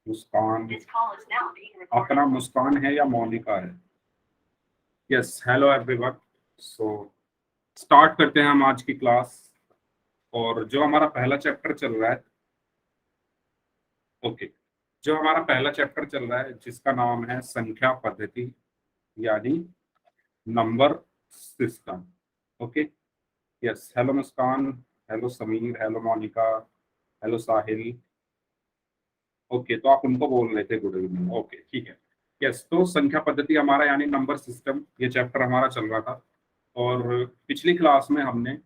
मुस्कान, आपका नाम मुस्कान है या मोनिका है? Yes, hello everyone. So start करते हैं हम आज की क्लास। और जो हमारा पहला चैप्टर चल रहा है, ओके, जो हमारा पहला चैप्टर चल रहा है जिसका नाम है संख्या पद्धति यानी number system. Okay, yes, hello Muskan, hello Sameer, hello Monika, hello Sahil. Okay, तो आप उनको बोल रहे थे गुड इवनिंग। ओके, ठीक है। यस, तो संख्या पद्धति हमारा यानी नंबर सिस्टम, ये चैप्टर हमारा चल रहा था। और पिछली क्लास में हमने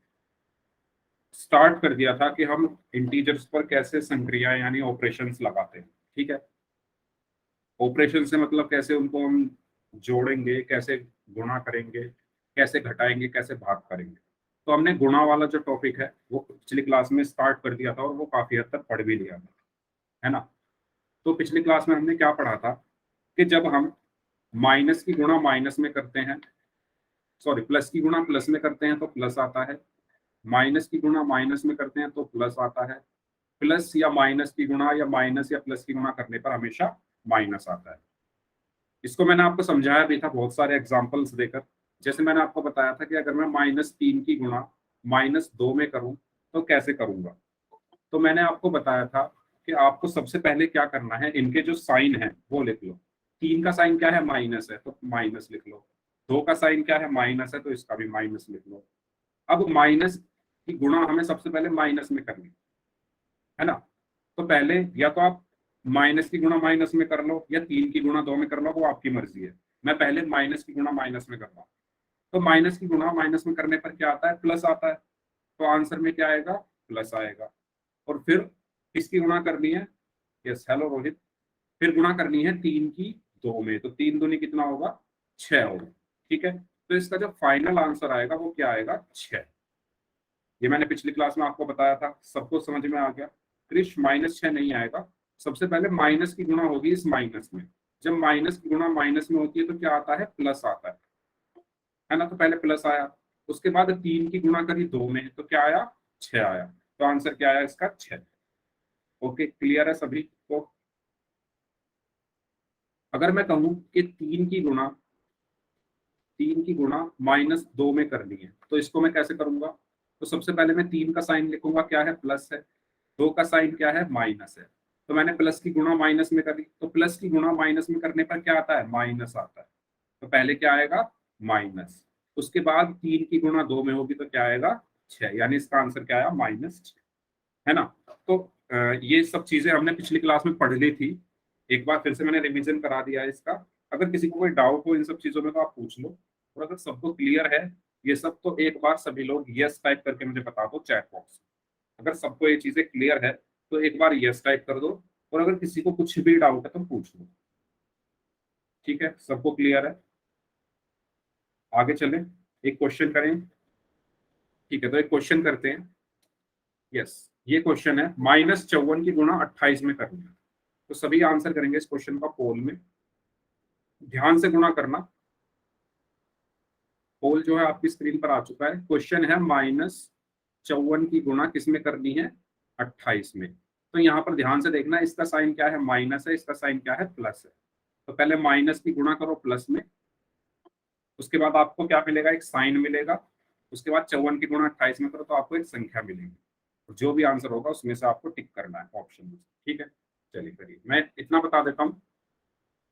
स्टार्ट कर दिया था कि हम इंटीजर्स पर कैसे संक्रिया यानी ऑपरेशंस लगाते हैं। ठीक है, ऑपरेशन से मतलब कैसे उनको हम जोड़ेंगे, कैसे गुणा करेंगे, कैसे घटाएंगे, कैसे भाग करेंगे। तो हमने गुणा वाला जो टॉपिक है वो पिछली क्लास में स्टार्ट कर दिया था और वो काफी हद तक पढ़ भी लिया था, है ना। तो पिछली क्लास में हमने क्या पढ़ा था कि जब हम माइनस की गुणा माइनस में करते हैं, सॉरी, प्लस की गुणा प्लस में करते हैं तो प्लस आता है, माइनस की गुणा माइनस में करते हैं तो प्लस आता है, प्लस या माइनस की गुणा या माइनस या प्लस की गुणा करने पर हमेशा माइनस आता है। इसको मैंने आपको समझाया भी था बहुत सारे एग्जाम्पल्स देकर। जैसे मैंने आपको बताया था कि अगर मैं -3 की गुणा -2 में करूं तो कैसे करूंगा। तो मैंने आपको बताया था कि आपको सबसे पहले क्या करना है, इनके जो साइन है वो लिख लो। 3 का साइन क्या है, माइनस है, तो माइनस लिख लो। 2 का साइन क्या है, माइनस है, तो इसका भी माइनस लिख लो। अब माइनस की गुणा हमें सबसे पहले माइनस में करनी है ना। तो पहले या तो आप माइनस की गुणा माइनस में कर लो या 3 की गुणा 2 में कर लो, वो आपकी मर्जी है। मैं पहले माइनस की गुणा माइनस में कर रहा हूँ। तो माइनस की गुणा माइनस में करने पर क्या आता है, प्लस आता है। तो आंसर में क्या आएगा, प्लस आएगा। और फिर किसकी गुणा करनी है, यस, हेलो रोहित, फिर गुणा करनी है 3 की 2 में, तो 3 दूनी कितना होगा, 6 होगा। ठीक है, तो इसका जो फाइनल आंसर आएगा वो क्या आएगा, 6। ये मैंने पिछली क्लास में आपको बताया था, सबको समझ में आ गया। क्रिश, -6 नहीं आएगा, सबसे पहले माइनस की गुणा होगी इस माइनस में। जब माइनस की गुणा माइनस में होती है तो क्या आता है, प्लस आता है ना। तो पहले प्लस आया, उसके बाद 3 की गुणा करी 2 में तो क्या आया, 6 आया। तो आंसर क्या आया इसका, 6। ओके, क्लियर है सभी को। अगर मैं कहूं कि 3 की गुणा -2 में करनी है तो इसको मैं कैसे करूंगा। तो सबसे पहले मैं 3 का साइन लिखूंगा, क्या है, प्लस है। 2 का साइन क्या है, माइनस है। तो मैंने प्लस की गुणा माइनस में करी, तो प्लस की गुणा माइनस में करने पर क्या आता है, माइनस आता है। तो पहले क्या आएगा, माइनस। उसके बाद 3 की गुणा 2 में होगी तो क्या आएगा, 6, यानी इसका आंसर क्या आया, -6, है ना। तो ये सब चीजें हमने पिछली क्लास में पढ़ ली थी। एक बार फिर से मैंने रिवीजन करा दिया है इसका। अगर किसी को कोई डाउट हो इन सब चीजों में तो आप पूछ लो, और अगर सबको क्लियर है ये सब तो एक बार सभी लोग यस टाइप करके मुझे बता दो चैट बॉक्स में। अगर सबको ये चीजें क्लियर है तो एक बार यस टाइप कर दो, और अगर किसी को कुछ भी डाउट है तो पूछ लो। ठीक है, सबको क्लियर है, आगे चलें, एक क्वेश्चन करें। ठीक है, तो एक क्वेश्चन करते हैं। यस, ये क्वेश्चन है, -54 की गुणा 28 में करनी है। तो सभी आंसर करेंगे इस क्वेश्चन का पोल में, ध्यान से गुणा करना। पोल जो है आपकी स्क्रीन पर आ चुका है। क्वेश्चन है -54 की गुणा किस में करनी है, 28 में। तो यहाँ पर ध्यान से देखना, इसका साइन क्या है, माइनस है, इसका साइन क्या है, प्लस है। तो पहले माइनस की गुणा करो प्लस में, उसके बाद आपको क्या मिलेगा, एक साइन मिलेगा। उसके बाद 54 की गुणा 28 में करो तो आपको एक संख्या मिलेगी। जो भी आंसर होगा उसमें से आपको टिक करना है ऑप्शन में। ठीक है, चलिए करिए। मैं इतना बता देता हूँ,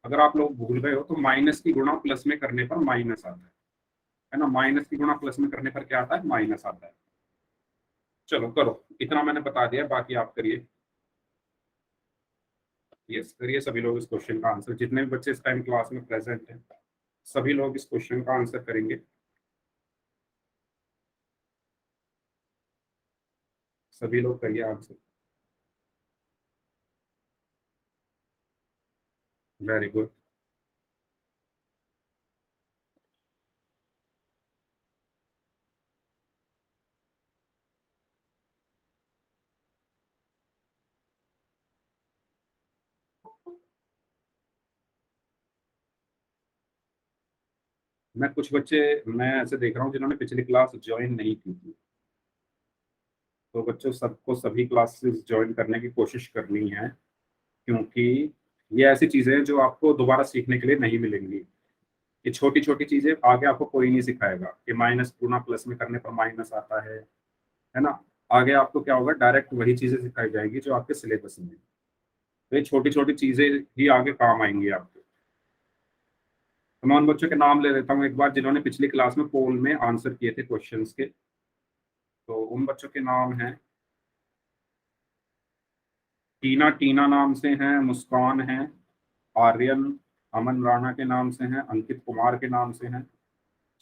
अगर आप लोग भूल गए हो तो माइनस की गुणा प्लस में करने पर माइनस आता है ना। माइनस की गुणा प्लस में करने पर क्या आता है, माइनस आता है। चलो करो, इतना मैंने बता दिया, बाकी आप करिए। यस, करिए सभी लोग इस क्वेश्चन का आंसर, जितने भी बच्चे इस टाइम क्लास में प्रेजेंट हैं सभी लोग इस क्वेश्चन का आंसर करेंगे। सभी लोग करिए आंसर। Very good. मैं कुछ बच्चे, मैं ऐसे देख रहा हूँ जिन्होंने पिछली क्लास ज्वाइन नहीं की थी, तो बच्चों सबको सभी क्लासेस ज्वाइन करने की कोशिश करनी है, क्योंकि ये ऐसी चीजें हैं जो आपको दोबारा सीखने के लिए नहीं मिलेंगी। ये छोटी छोटी चीजें आगे आपको कोई नहीं सिखाएगा कि माइनस गुना प्लस में करने पर माइनस आता है ना। आगे आपको क्या होगा, डायरेक्ट वही चीजें सिखाई जाएगी जो आपके सिलेबस में है। तो ये छोटी छोटी चीजें ही आगे काम आएंगी आपको। तो मैं उन बच्चों के नाम ले लेता हूँ एक बार जिन्होंने पिछली क्लास में पोल में आंसर किए थे क्वेश्चंस के। तो उन बच्चों के नाम हैं, टीना, टीना नाम से हैं, मुस्कान है, आर्यन अमन राणा के नाम से हैं, अंकित कुमार के नाम से हैं,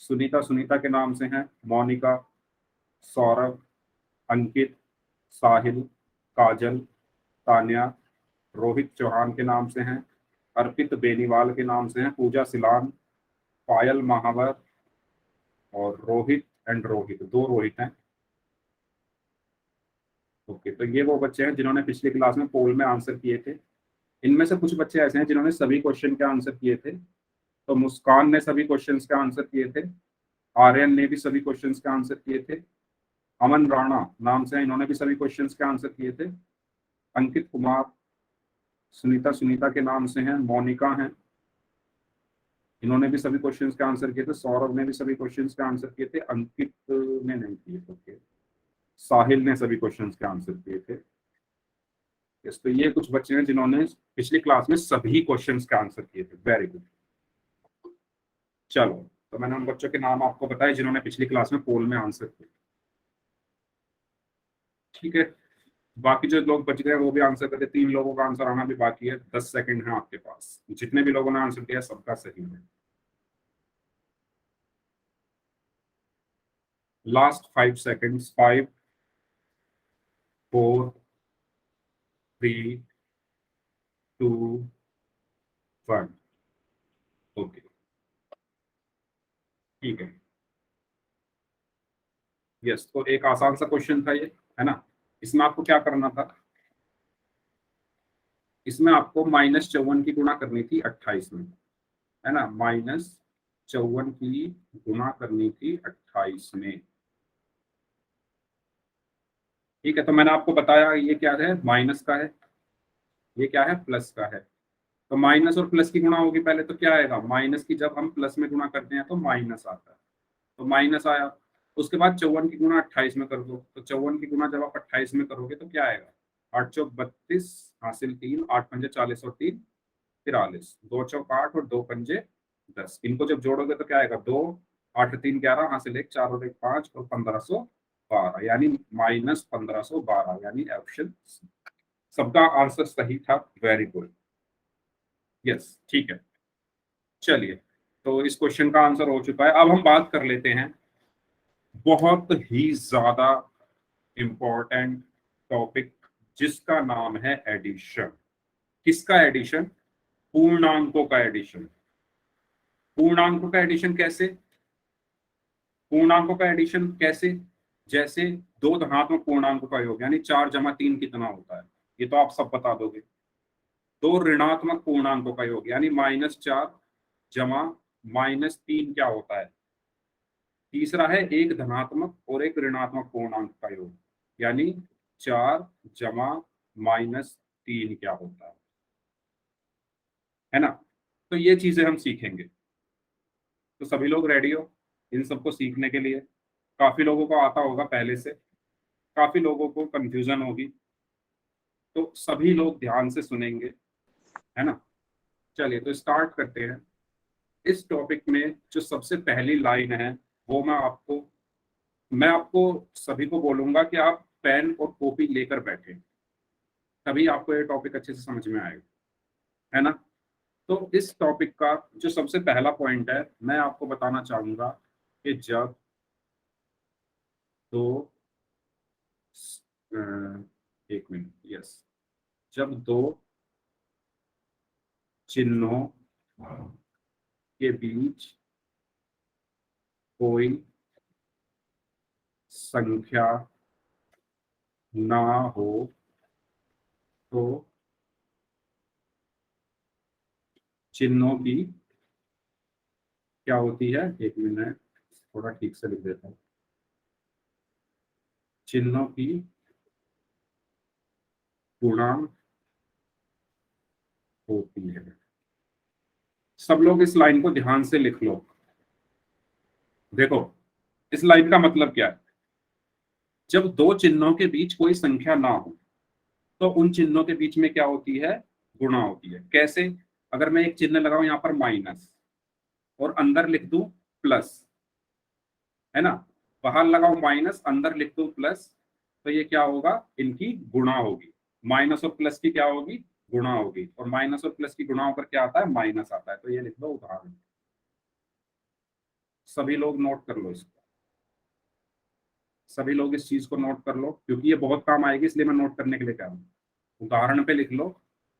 सुनीता सुनीता के नाम से हैं, मोनिका, सौरभ, अंकित, साहिल, काजल, तान्या, रोहित चौहान के नाम से हैं, अर्पित बेनीवाल के नाम से हैं, पूजा सिलान, पायल महावर और रोहित एंड रोहित, दो रोहित हैं। ओके, तो ये वो बच्चे हैं जिन्होंने पिछली क्लास में पोल में आंसर किए थे। इनमें से कुछ बच्चे ऐसे हैं जिन्होंने सभी क्वेश्चन के आंसर किए थे। तो मुस्कान ने सभी क्वेश्चंस के आंसर किए थे, आर्यन ने भी सभी क्वेश्चंस के आंसर किए थे, अमन राणा नाम से इन्होंने भी सभी क्वेश्चंस के आंसर किए थे, अंकित कुमार, सुनीता सुनीता के नाम से हैं, मोनिका हैं, इन्होंने भी सभी क्वेश्चंस के आंसर किए थे, सौरभ ने भी सभी क्वेश्चंस के आंसर किए थे, अंकित ने नहीं किए थे, साहिल ने सभी क्वेश्चंस के आंसर किए थे। यस, तो ये कुछ बच्चे हैं जिन्होंने पिछली क्लास में सभी क्वेश्चंस के आंसर किए थे। Very good. चलो, तो मैंने उन बच्चों के नाम आपको बताए जिन्होंने पिछली क्लास में पोल में आंसर किए। ठीक है, बाकी जो लोग बच गए वो भी आंसर करते, 3 लोगों का आंसर आना भी बाकी है। 10 सेकंड है आपके पास, जितने भी लोगों ने आंसर किया सबका सही है। Last 5 seconds, 5, 4, 3, 2, 1। ओके, ठीक है। यस, तो एक आसान सा क्वेश्चन था ये, है ना। इसमें आपको क्या करना था, इसमें आपको -54 की गुणा करनी थी 28 में, है ना। -54 की गुणा करनी थी 28 में। ठीक है, तो मैंने आपको बताया ये क्या है, माइनस का है, ये क्या है, प्लस का है। तो माइनस और प्लस की गुणा होगी पहले, तो क्या आएगा, माइनस की जब हम प्लस में गुणा करते हैं तो माइनस आता है, तो माइनस आया। उसके बाद 54 की गुणा 28 में कर दो, तो 54 की गुणा जब आप 28 में करोगे तो क्या आएगा, 8 चौक 32, हासिल 3, 8 पंजे 40 और 3 43, 2 चौक 8 और 2 पंजे 10। इनको जब जोड़ोगे तो क्या आएगा, 2, 8 3 11, हासिल 1 4 और 1 5 और 1512, यानी -1512, यानी ऑप्शन। सबका आंसर सही था, वेरी गुड। यस, ठीक है। चलिए, तो इस क्वेश्चन का आंसर हो चुका है। अब हम बात कर लेते हैं बहुत ही ज्यादा इंपॉर्टेंट टॉपिक, जिसका नाम है एडिशन। किसका एडिशन, पूर्णांकों का एडिशन। पूर्णांकों का एडिशन कैसे, पूर्णांकों का एडिशन कैसे, जैसे दो धनात्मक पूर्णांकों का योग, यानी 4 + 3 कितना होता है, ये तो आप सब बता दोगे। दो ऋणात्मक पूर्णांकों का योग, यानी -4 जमा -3 क्या होता है। तीसरा है एक धनात्मक और एक ऋणात्मक पूर्णांक का योग, यानी 4 जमा -3 क्या होता है ना। तो ये चीजें हम सीखेंगे। तो सभी लोग रेडी हो इन सबको सीखने के लिए। काफी लोगों को आता होगा पहले से, काफी लोगों को कंफ्यूजन होगी, तो सभी लोग ध्यान से सुनेंगे, है ना। चलिए, तो स्टार्ट करते हैं। इस टॉपिक में जो सबसे पहली लाइन है वो मैं आपको सभी को बोलूंगा कि आप पेन और कॉपी लेकर बैठे, तभी आपको ये टॉपिक अच्छे से समझ में आएगा, है ना। तो इस टॉपिक का जो सबसे पहला पॉइंट है, मैं आपको बताना चाहूंगा कि जब दो, अ, एक मिनट, यस, जब दो चिन्हों के बीच कोई संख्या ना हो तो चिन्हों की क्या होती है, एक मिनट, थोड़ा ठीक से लिख देता हूँ। चिन्हों की, पूर्णांक होती है। सब लोग इस लाइन को ध्यान से लिख लो। देखो इस लाइन का मतलब क्या है, जब दो चिन्हों के बीच कोई संख्या ना हो तो उन चिन्हों के बीच में क्या होती है, गुणा होती है। कैसे? अगर मैं एक चिन्ह लगाऊं यहाँ पर माइनस और अंदर लिख दूं प्लस, है ना, बाहर लगाऊं माइनस अंदर लिख दूं प्लस, तो ये क्या होगा, इनकी गुणा होगी। माइनस और प्लस की क्या होगी, गुणा होगी। और माइनस और प्लस की गुणा होकर क्या आता है, माइनस आता है। तो ये लिख दो उदाहरण। सभी लोग नोट कर लो इसको, सभी लोग इस चीज को नोट कर लो, क्योंकि ये बहुत काम आएगी, इसलिए मैं नोट करने के लिए कह रहा हूँ। उदाहरण पे लिख लो,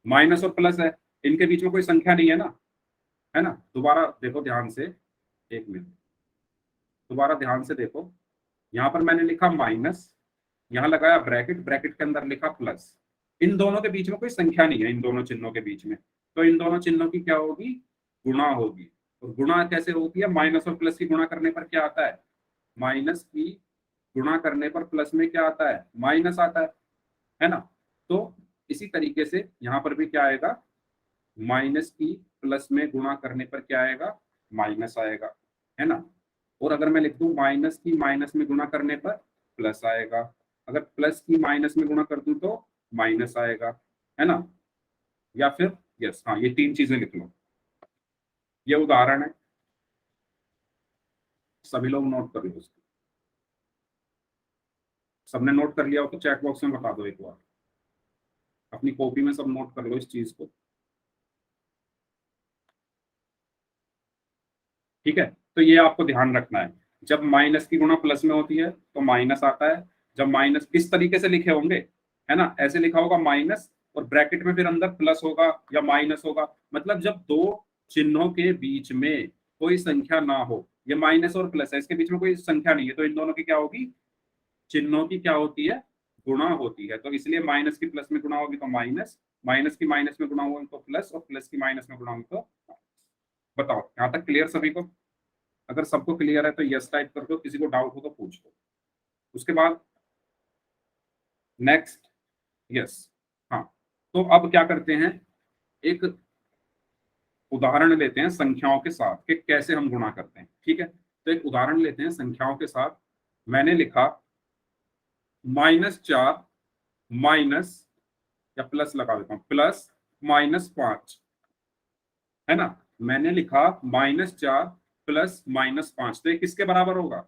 माइनस और प्लस है, इनके बीच में कोई संख्या नहीं है ना, है ना। दोबारा देखो ध्यान से, एक मिनट, दोबारा ध्यान से देखो। यहाँ पर मैंने लिखा माइनस, यहाँ लगाया ब्रैकेट, ब्रैकेट के अंदर लिखा प्लस। इन दोनों के बीच में कोई संख्या नहीं है, इन दोनों चिन्हों के बीच में। तो इन दोनों चिन्हों की क्या होगी, गुणा होगी। और गुणा कैसे होती है, माइनस और प्लस की गुणा करने पर क्या आता है, माइनस की गुणा करने पर प्लस में क्या आता है, माइनस आता है ना। तो इसी तरीके से यहाँ पर भी क्या आएगा, माइनस की प्लस में गुणा करने पर क्या आएगा, माइनस आएगा, है ना। और अगर मैं लिख दूं माइनस की माइनस में गुणा करने पर प्लस आएगा, अगर प्लस की माइनस में गुणा कर दूं तो माइनस आएगा, है ना। या फिर यस, हाँ, ये तीन चीजें लिख लो। ये उदाहरण है, सभी लोग नोट कर लो उसको। सबने नोट कर लिया हो तो चैट बॉक्स में बता दो एक बार, अपनी कॉपी में सब नोट कर लो इस चीज को, ठीक है। तो ये आपको ध्यान रखना है, जब माइनस की गुणा प्लस में होती है तो माइनस आता है। जब माइनस किस तरीके से लिखे होंगे, है ना, ऐसे लिखा होगा माइनस और ब्रैकेट में फिर अंदर प्लस होगा या माइनस होगा। मतलब जब दो चिन्हों के बीच में कोई संख्या ना हो, ये माइनस और प्लस है, इसके बीच में कोई संख्या नहीं है, तो इन दोनों की क्या होगी, चिन्हों की क्या होती है, गुणा होती है। तो इसलिए माइनस की प्लस में गुणा होगी तो माइनस, माइनस की माइनस में गुणा होगी तो प्लस, और प्लस की माइनस में गुणा होगी तो। बताओ यहाँ तक क्लियर सभी को? अगर सबको क्लियर है तो यस टाइप कर दो, किसी को डाउट हो तो पूछ दो। उसके बाद नेक्स्ट, यस, हाँ। तो अब क्या करते हैं, एक उदाहरण लेते हैं संख्याओं के साथ कि कैसे हम गुणा करते हैं, ठीक है। तो एक उदाहरण लेते हैं संख्याओं के साथ। मैंने लिखा -4 माइनस, या प्लस लगा देता हूं, प्लस -5, है ना। मैंने लिखा -4 प्लस -5, तो ये किसके बराबर होगा,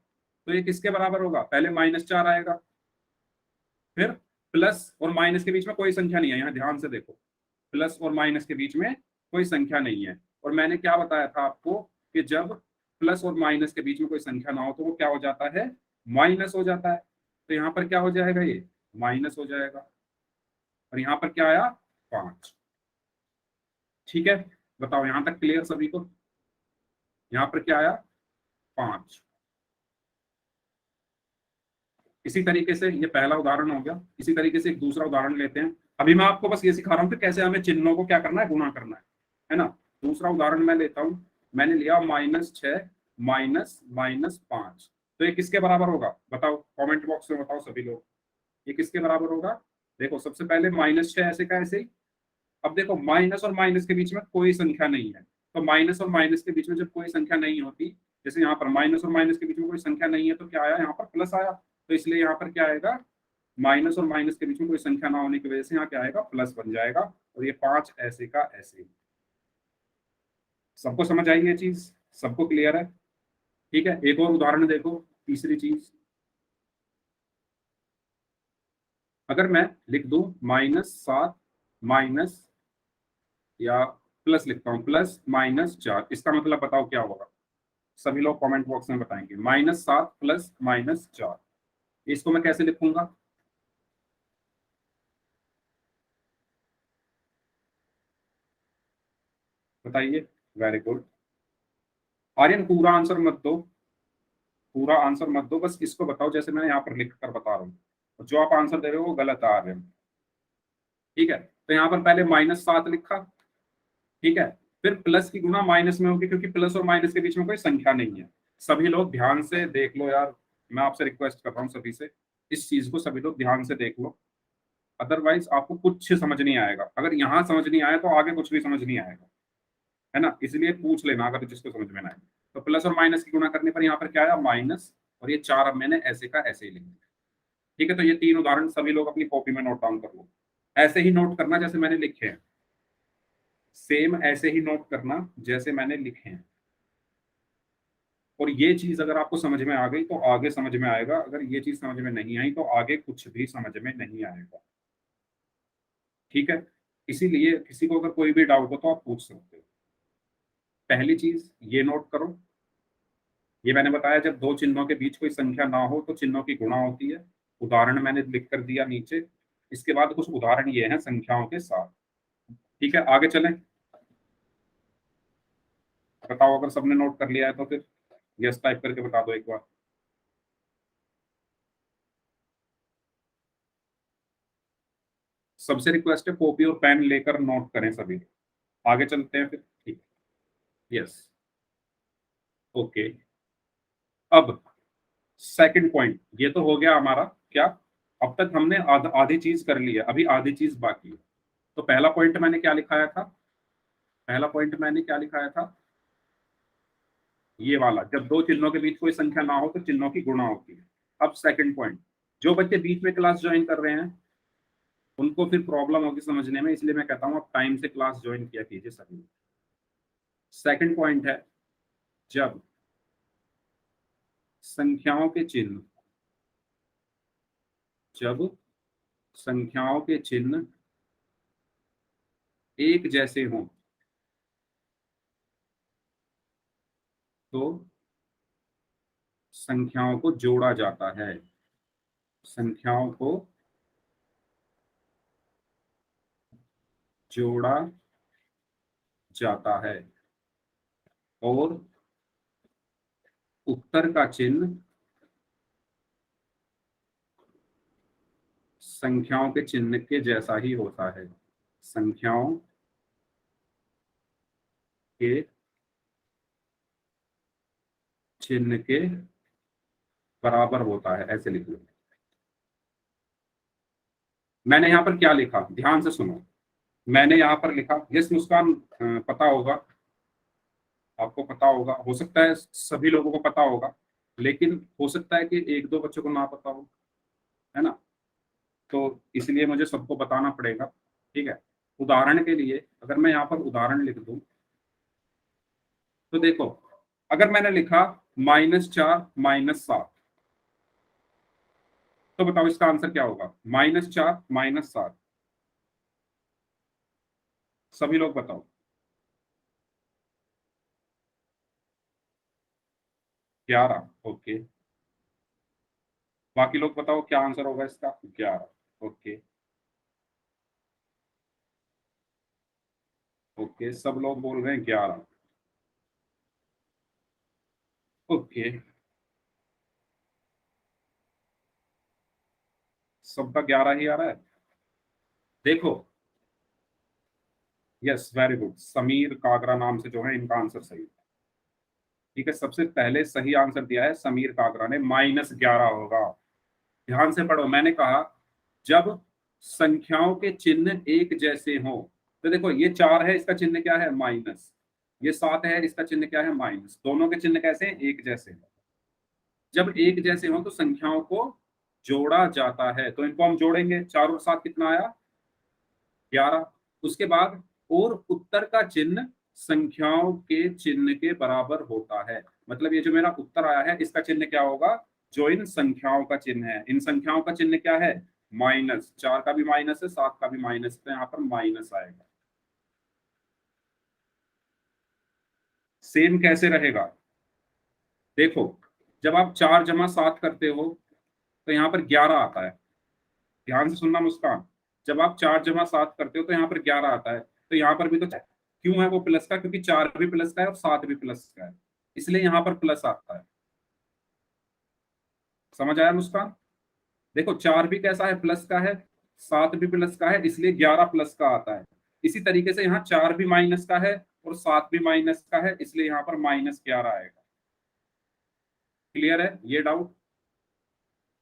तो ये किसके बराबर होगा, पहले -4 आएगा, फिर प्लस और माइनस के बीच में कोई संख्या नहीं है, यहाँ ध्यान से देखो, प्लस और माइनस के बीच में कोई संख्या नहीं है। और मैंने क्या बताया था आपको कि जब प्लस और माइनस के बीच में कोई संख्या ना हो तो वो क्या हो जाता है, माइनस हो जाता है। तो यहाँ पर क्या हो जाएगा, ये माइनस हो जाएगा। और यहाँ पर क्या आया, 5, ठीक है। बताओ यहाँ तक क्लियर सभी को? यहाँ पर क्या आया, 5। इसी तरीके से ये पहला उदाहरण हो गया। इसी तरीके से एक दूसरा उदाहरण लेते हैं। अभी मैं आपको बस ये सिखा रहा हूँ कि कैसे हमें चिन्हों को क्या करना है, गुणा करना है ना। दूसरा उदाहरण मैं लेता हूँ। मैंने लिया -6 माइनस -5, तो ये किसके बराबर होगा, बताओ कमेंट बॉक्स में बताओ सभी लोग, ये किसके बराबर होगा। देखो सबसे पहले -6 ऐसे का ऐसे ही। अब देखो माइनस और माइनस के बीच में कोई संख्या नहीं है, तो माइनस और माइनस के बीच में जब कोई संख्या नहीं होती, जैसे यहाँ पर माइनस और माइनस के बीच में कोई संख्या नहीं है, तो क्या आया, यहाँ पर प्लस आया। तो इसलिए यहाँ पर क्या आएगा, माइनस और माइनस के बीच में कोई संख्या ना होने की वजह से यहाँ क्या आएगा, प्लस बन जाएगा। और ये 5 ऐसे का ऐसे। सबको समझ आई ये चीज, सबको क्लियर है? ठीक है, एक और उदाहरण देखो, तीसरी चीज। अगर मैं लिख दूं -7 माइनस, या प्लस लिखता हूं, प्लस -4, इसका मतलब बताओ क्या होगा, सभी लोग कमेंट बॉक्स में बताएंगे। -7 प्लस -4, इसको मैं कैसे लिखूंगा, बताइए। Very good. आर्यन पूरा आंसर मत दो, पूरा आंसर मत दो, बस इसको बताओ जैसे मैं यहाँ पर लिख कर बता रहा हूँ। जो आप आंसर दे रहे हो वो गलत आ रहे हैं, ठीक है। तो यहाँ पर पहले -7 लिखा, ठीक है, फिर प्लस की गुणा माइनस में होगी, क्योंकि प्लस और माइनस के बीच में कोई संख्या नहीं है। सभी लोग ध्यान से देख लो यार, मैं आपसे रिक्वेस्ट कर रहा हूँ सभी से, इस चीज को सभी लोग ध्यान से देख लो। अदरवाइज आपको कुछ समझ नहीं आएगा। अगर यहाँ समझ नहीं आया तो आगे कुछ भी समझ नहीं आएगा, है ना। इसलिए पूछ लेना अगर जिसको समझ में ना आए। तो प्लस और माइनस की गुणा करने पर यहाँ पर क्या आया, माइनस, और ये 4 अब मैंने ऐसे का ऐसे ही लिख दिया। ठीक है, तो ये 3 उदाहरण सभी लोग अपनी कॉपी में नोट डाउन कर लो। ऐसे ही नोट करना जैसे मैंने लिखे हैं, सेम ऐसे ही नोट करना जैसे मैंने लिखे हैं। और ये चीज अगर आपको समझ में आ गई तो आगे समझ में आएगा, अगर ये चीज समझ में नहीं आई तो आगे कुछ भी समझ में नहीं आएगा। ठीक है, इसीलिए किसी को अगर कोई भी डाउट हो तो आप पूछ सकते हो। पहली चीज ये नोट करो, ये मैंने बताया जब दो चिन्हों के बीच कोई संख्या ना हो तो चिन्हों की गुणा होती है। उदाहरण मैंने लिख कर दिया नीचे। इसके बाद कुछ उदाहरण ये हैं संख्याओं के साथ। ठीक है, आगे चलें। बताओ अगर सबने नोट कर लिया है तो फिर यस टाइप करके बता दो एक बार। सबसे रिक्वेस्ट है कॉपी और पेन लेकर नोट करें सभी। आगे चलते हैं फिर। ठीक है, यस, ओके। अब सेकंड पॉइंट, ये तो हो गया हमारा क्या, अब तक हमने आधी चीज कर ली है, अभी आधी चीज बाकी है। तो पहला पॉइंट मैंने क्या लिखाया था, पहला पॉइंट मैंने क्या लिखाया था, ये वाला, जब दो चिन्हों के बीच कोई संख्या ना हो तो चिन्हों की गुणा होती है। अब सेकंड पॉइंट, जो बच्चे बीच में क्लास ज्वाइन कर रहे हैं उनको फिर प्रॉब्लम होगी समझने में, इसलिए मैं कहता हूँ आप टाइम से क्लास ज्वाइन किया कीजिए सभी। सेकंड पॉइंट है, जब संख्याओं के चिन्ह, जब संख्याओं के चिन्ह एक जैसे हों तो संख्याओं को जोड़ा जाता है, संख्याओं को जोड़ा जाता है, और उत्तर का चिन्ह संख्याओं के चिन्ह के जैसा ही होता है, संख्याओं के चिन्ह के बराबर होता है, ऐसे लिख लो। मैंने यहाँ पर क्या लिखा, ध्यान से सुनो। मैंने यहाँ पर लिखा, यस मुस्कान, पता होगा आपको, पता होगा, हो सकता है सभी लोगों को पता होगा, लेकिन हो सकता है कि एक दो बच्चों को ना पता हो, है ना। तो इसलिए मुझे सबको बताना पड़ेगा। ठीक है, उदाहरण के लिए अगर मैं यहाँ पर उदाहरण लिख दूं तो देखो, अगर मैंने लिखा -4 -7, तो बताओ इसका आंसर क्या होगा, -4 -7। सभी लोग बताओ। 11, ओके। बाकी लोग बताओ क्या आंसर होगा इसका, 11, ओके। ओके, सब लोग बोल रहे हैं 11, ओके। सबका 11 ही आ रहा है। देखो, यस वेरी गुड, समीर कागरा नाम से जो है इनका आंसर सही है। ठीक है, सबसे पहले सही आंसर दिया है समीर कागरा ने, -11 होगा। ध्यान से पढ़ो, मैंने कहा जब संख्याओं के चिन्ह एक जैसे हों, तो देखो ये 4 है, इसका चिन्ह क्या है, माइनस। ये 7 है, इसका चिन्ह क्या है, माइनस। दोनों के चिन्ह कैसे हैं, एक जैसे हैं। जब एक जैसे हों तो संख्याओं को जोड़ा जाता है, तो इनको हम जोड़ेंगे, 4 और 7 कितना आया, 11। उसके बाद और उत्तर का चिन्ह संख्याओं के चिन्ह के बराबर होता है, मतलब ये जो मेरा उत्तर आया है इसका चिन्ह क्या होगा, जो इन संख्याओं का चिन्ह है, इन संख्याओं का चिन्ह क्या है, माइनस। 4 का भी माइनस है, 7 का भी माइनस, तो यहाँ पर माइनस आएगा। सेम कैसे रहेगा, देखो, जब आप 4 + 7 करते हो तो यहाँ पर 11 आता है। ध्यान से सुनना मुस्कान, जब आप 4 + 7 करते हो तो यहाँ पर 11 आता है, तो यहाँ पर भी तो क्यों है वो प्लस का, क्योंकि 4 भी प्लस का है और 7 भी प्लस का है, इसलिए यहाँ पर प्लस आता है। समझ आया मुस्कान, देखो 4 भी कैसा है, प्लस का है, 7 भी प्लस का है, इसलिए 11 प्लस का आता है। इसी तरीके से यहाँ 4 भी माइनस का है और 7 भी माइनस का है, इसलिए यहाँ पर -11 आएगा। क्लियर है ये डाउट।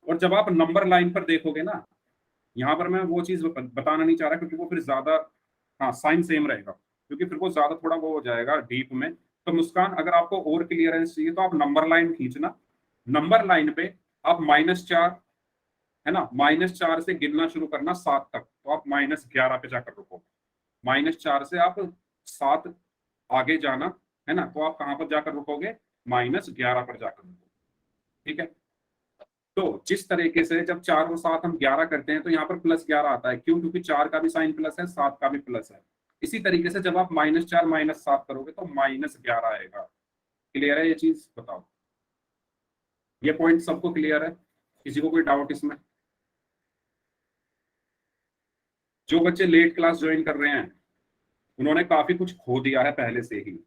और जब आप नंबर लाइन पर देखोगे ना, यहाँ पर मैं वो चीज बताना नहीं चाह रहा क्योंकि वो फिर ज्यादा, हाँ साइन सेम रहेगा क्योंकि फिर वो ज्यादा थोड़ा वो हो जाएगा डीप में। तो मुस्कान, अगर आपको और क्लियरेंस चाहिए तो आप नंबर लाइन खींचना, नंबर लाइन पे आप -4, है ना, -4 से गिनना शुरू करना 7 तक, तो आप -11 पे जाकर रुको। -4 से आप 7 आगे जाना, है ना, तो आप कहां पर जाकर रुकोगे, -11 पर जाकर रुकोगे। ठीक है, तो जिस तरीके से जब 4 और 7 हम 11 करते हैं तो यहाँ पर +11 आता है, क्यों, क्योंकि 4 का भी साइन प्लस है, 7 का भी प्लस है। इसी तरीके से जब आप -4 -7 करोगे तो -11 आएगा। क्लियर है ये चीज, बताओ, ये पॉइंट सबको क्लियर है, किसी को कोई डाउट इसमें? जो बच्चे लेट क्लास ज्वाइन कर रहे हैं उन्होंने काफी कुछ खो दिया है पहले से ही,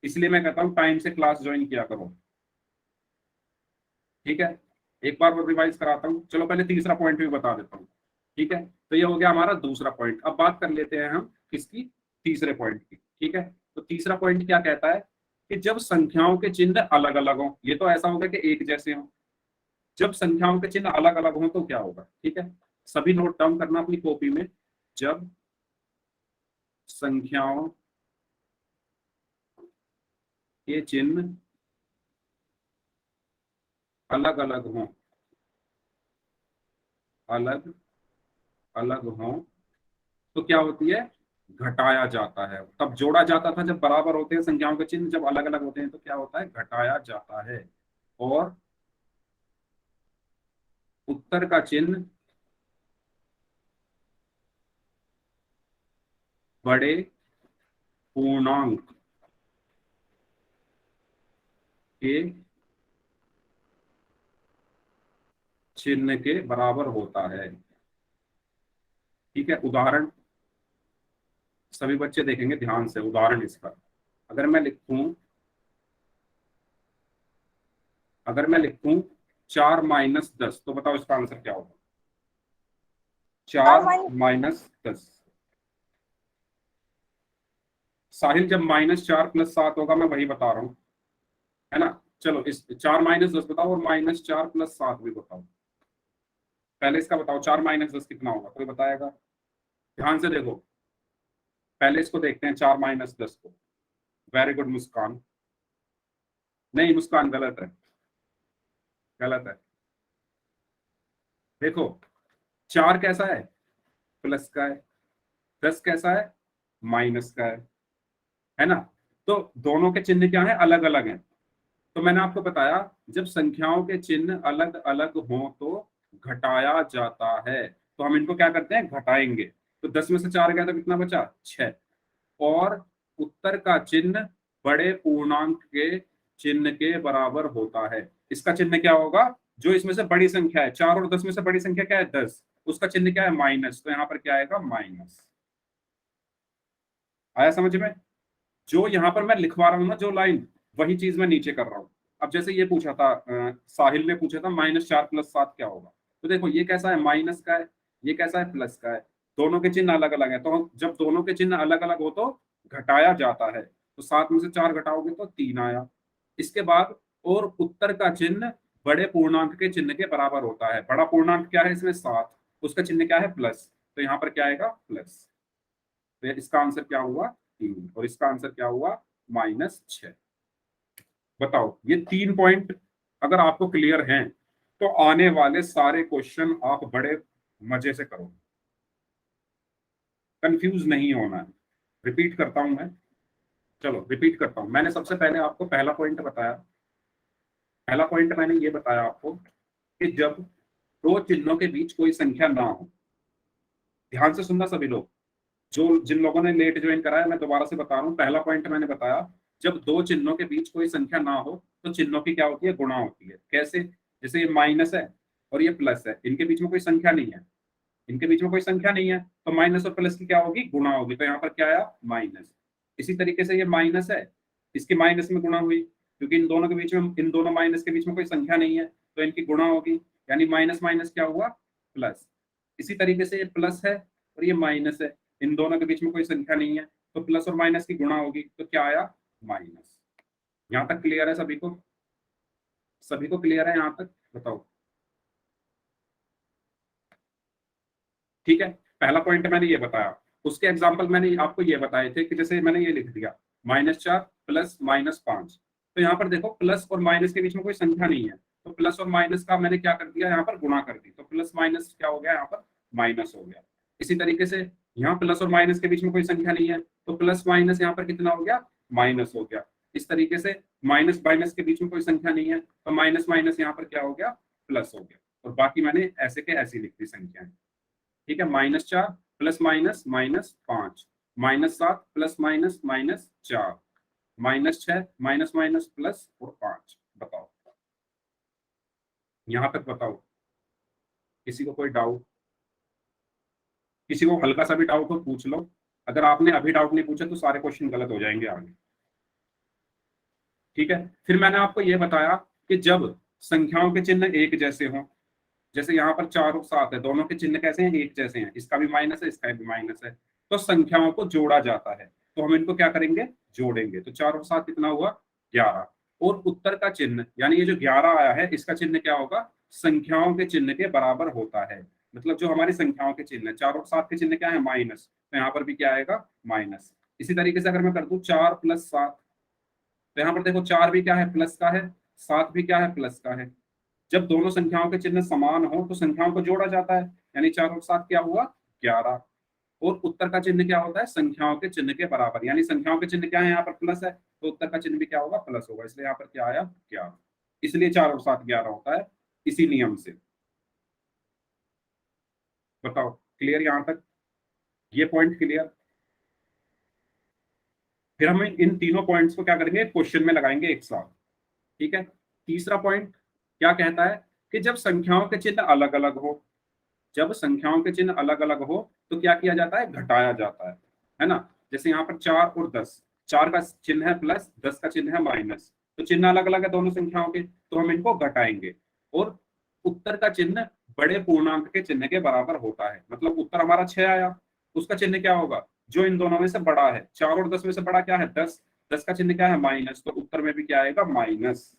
इसलिए मैं कहता हूँ टाइम से क्लास ज्वाइन किया करो। ठीक है, एक बार और रिवाइज कराता हूँ, चलो पहले तीसरा पॉइंट भी बता देता हूँ। ठीक है, तो ये हो गया हमारा दूसरा पॉइंट। अब बात कर लेते हैं हम किसकी, तीसरे पॉइंट की। ठीक है, तो तीसरा पॉइंट क्या कहता है कि जब संख्याओं के चिन्ह अलग अलग हों, ये तो ऐसा होगा कि एक जैसे हों, जब संख्याओं के चिन्ह अलग अलग हों तो क्या होगा। ठीक है, सभी नोट डाउन करना अपनी कॉपी में, जब संख्याओं के चिन्ह अलग अलग हों, अलग अलग हों तो क्या होती है, घटाया जाता है। तब जोड़ा जाता था जब बराबर होते हैं संख्याओं के चिन्ह, जब अलग अलग होते हैं तो क्या होता है, घटाया जाता है। और उत्तर का चिन्ह बड़े पूर्णांक के चिन्ह के बराबर होता है। ठीक है, उदाहरण सभी बच्चे देखेंगे ध्यान से, उदाहरण इसका, अगर मैं लिखूं, अगर मैं लिखूं 4 - 10, तो बताओ इसका आंसर क्या होगा, 4 - 10। साहिल, जब -4 + 7 होगा, मैं वही बता रहा हूँ, है ना। चलो इस 4 - 10 बताओ और -4 + 7 भी बताओ। पहले इसका बताओ, 4 - 10 कितना होगा, कोई बताएगा? ध्यान से देखो, पहले इसको देखते हैं 4 - 10 को। वेरी गुड मुस्कान, नहीं मुस्कान गलत है, गलत है। देखो, 4 कैसा है, प्लस का है, 10 कैसा है, माइनस का है ना। तो दोनों के चिन्ह क्या है, अलग अलग हैं। तो मैंने आपको बताया, जब संख्याओं के चिन्ह अलग अलग हों तो घटाया जाता है, तो हम इनको क्या करते हैं, घटाएंगे। तो 10 में से 4 गया तो कितना बचा, 6। और उत्तर का चिन्ह बड़े पूर्णांक के चिन्ह के बराबर होता है। इसका चिन्ह क्या होगा, जो इसमें से बड़ी संख्या है, 4 और 10 में से बड़ी संख्या क्या है, 10, उसका चिन्ह क्या है, माइनस, तो यहाँ पर क्या आएगा, माइनस। आया समझ में? जो यहाँ पर मैं लिखवा रहा हूँ ना, जो लाइन, वही चीज मैं नीचे कर रहा हूँ। अब जैसे ये पूछा था, साहिल ने पूछा था -4 + 7 क्या होगा, तो देखो ये कैसा है, माइनस का है, ये कैसा है, प्लस का है। दोनों के चिन्ह अलग अलग है, तो जब दोनों के चिन्ह अलग अलग हो तो घटाया जाता है। तो 7 में से 4 घटाओगे तो 3 आया। इसके बाद, और उत्तर का चिन्ह बड़े पूर्णांक के चिन्ह के बराबर होता है। बड़ा पूर्णांक क्या है इसमें, 7, उसका चिन्ह क्या है, प्लस, तो यहाँ पर क्या आएगा, प्लस। तो इसका आंसर क्या हुआ, 3, और इसका आंसर क्या हुआ, -6। बताओ, ये 3 पॉइंट अगर आपको क्लियर हैं तो आने वाले सारे क्वेश्चन आप बड़े मजे से करो, कंफ्यूज नहीं होना है। रिपीट करता हूं मैं, चलो रिपीट करता हूं। मैंने सबसे पहले आपको पहला पॉइंट बताया, पहला पॉइंट मैंने ये बताया आपको कि जब दो चिन्हों के बीच कोई संख्या ना हो, ध्यान से सुनना सभी लोग, जो जिन लोगों ने लेट ज्वाइन करा है, मैं दोबारा से बता रहा हूँ। पहला पॉइंट मैंने बताया, जब दो चिन्हों के बीच कोई संख्या ना हो तो चिन्हों की क्या होती है, गुणा होती है। कैसे, जैसे ये माइनस है और ये प्लस है, इनके बीच में कोई संख्या नहीं है, इनके बीच में कोई संख्या नहीं है, तो माइनस और प्लस की क्या होगी, गुणा होगी। तो यहाँ पर क्या आया, माइनस। इसी तरीके से ये माइनस है, इसकी माइनस में गुणा हुई, क्योंकि इन दोनों के बीच में, इन दोनों माइनस के बीच में कोई संख्या नहीं है, तो इनकी गुणा होगी, यानी माइनस माइनस क्या हुआ, प्लस। इसी तरीके से ये प्लस है और ये माइनस है, इन दोनों के बीच में कोई संख्या नहीं है, तो प्लस और माइनस की गुणा होगी, तो क्या आया, माइनस। यहाँ तक क्लियर है सभी को, सभी को क्लियर है यहाँ तक, बताओ। ठीक है, पहला पॉइंट मैंने ये बताया। उसके एग्जाम्पल मैंने आपको ये बताए थे कि जैसे मैंने ये लिख दिया -4 प्लस -5, तो यहाँ पर देखो प्लस और माइनस के बीच में कोई संख्या नहीं है, तो प्लस और माइनस का मैंने क्या कर दिया, यहाँ पर गुणा कर दी, तो प्लस माइनस क्या हो गया, यहाँ पर माइनस हो गया। इसी तरीके से यहाँ प्लस और माइनस के बीच में कोई संख्या नहीं है, तो प्लस माइनस यहाँ पर कितना हो गया, माइनस हो गया। इस तरीके से माइनस माइनस के बीच में कोई संख्या नहीं है, तो माइनस माइनस यहाँ पर क्या हो गया, प्लस हो गया। और बाकी मैंने ऐसे के ऐसी लिख दी संख्याएं। ठीक है, -4 plus minus -5, -7 plus minus -4, -6 minus minus plus और 5। बताओ, यहां तक बताओ, किसी को कोई डाउट? किसी को हल्का सा भी डाउट हो पूछ लो। अगर आपने अभी डाउट नहीं पूछा तो सारे क्वेश्चन गलत हो जाएंगे आगे। ठीक है, फिर मैंने आपको यह बताया कि जब संख्याओं के चिन्ह एक जैसे हों, जैसे यहाँ पर 4 और 7 है, दोनों के चिन्ह कैसे हैं, एक जैसे हैं, इसका भी माइनस है, इसका भी माइनस है, तो संख्याओं को जोड़ा जाता है। तो हम इनको क्या करेंगे, जोड़ेंगे। तो 4 और 7 कितना हुआ, 11। और उत्तर का चिन्ह यानी ये जो 11 आया है, इसका चिन्ह क्या होगा, संख्याओं के चिन्ह के बराबर होता है। मतलब जो हमारी संख्याओं के चिन्ह है, 4 और 7 के चिन्ह क्या है, माइनस, तो यहाँ पर भी क्या आएगा, माइनस। इसी तरीके से अगर मैं कर दूं 4 + 7, तो यहाँ पर देखो 4 भी क्या है, प्लस का है, 7 भी क्या है, प्लस का है। जब दोनों संख्याओं के चिन्ह समान हो तो संख्याओं को जोड़ा जाता है, यानी 4 और 7 क्या हुआ, 11। और उत्तर का चिन्ह क्या होता है, संख्याओं के चिन्ह के बराबर, यानी संख्याओं के चिन्ह क्या है, यहाँ पर प्लस है, तो उत्तर का चिन्ह भी क्या होगा, प्लस होगा, इसलिए यहाँ पर क्या आया, 11। इसलिए 4 और 7 11 होता है, इसी नियम से। बताओ, क्लियर यहाँ तक, ये पॉइंट क्लियर? फिर हम इन तीनों पॉइंट्स को क्या करेंगे, क्वेश्चन में लगाएंगे एक साथ। ठीक है, तीसरा पॉइंट क्या कहता है कि जब संख्याओं के चिन्ह अलग अलग हो, जब संख्याओं के चिन्ह अलग अलग हो तो क्या किया जाता है, घटाया जाता है ना। जैसे यहाँ पर 4 और 10, 4 का चिन्ह है प्लस, 10 का चिन्ह है माइनस, तो चिन्ह अलग अलग है दोनों संख्याओं के, तो हम इनको घटाएंगे। और उत्तर का चिन्ह बड़े पूर्णांक के चिन्ह के बराबर होता है। मतलब उत्तर हमारा 6 आया, उसका चिन्ह क्या होगा, जो इन दोनों में से बड़ा है। 4 और 10 में से बड़ा क्या है, 10, 10 का चिन्ह क्या है, माइनस, तो उत्तर में भी क्या आएगा, माइनस।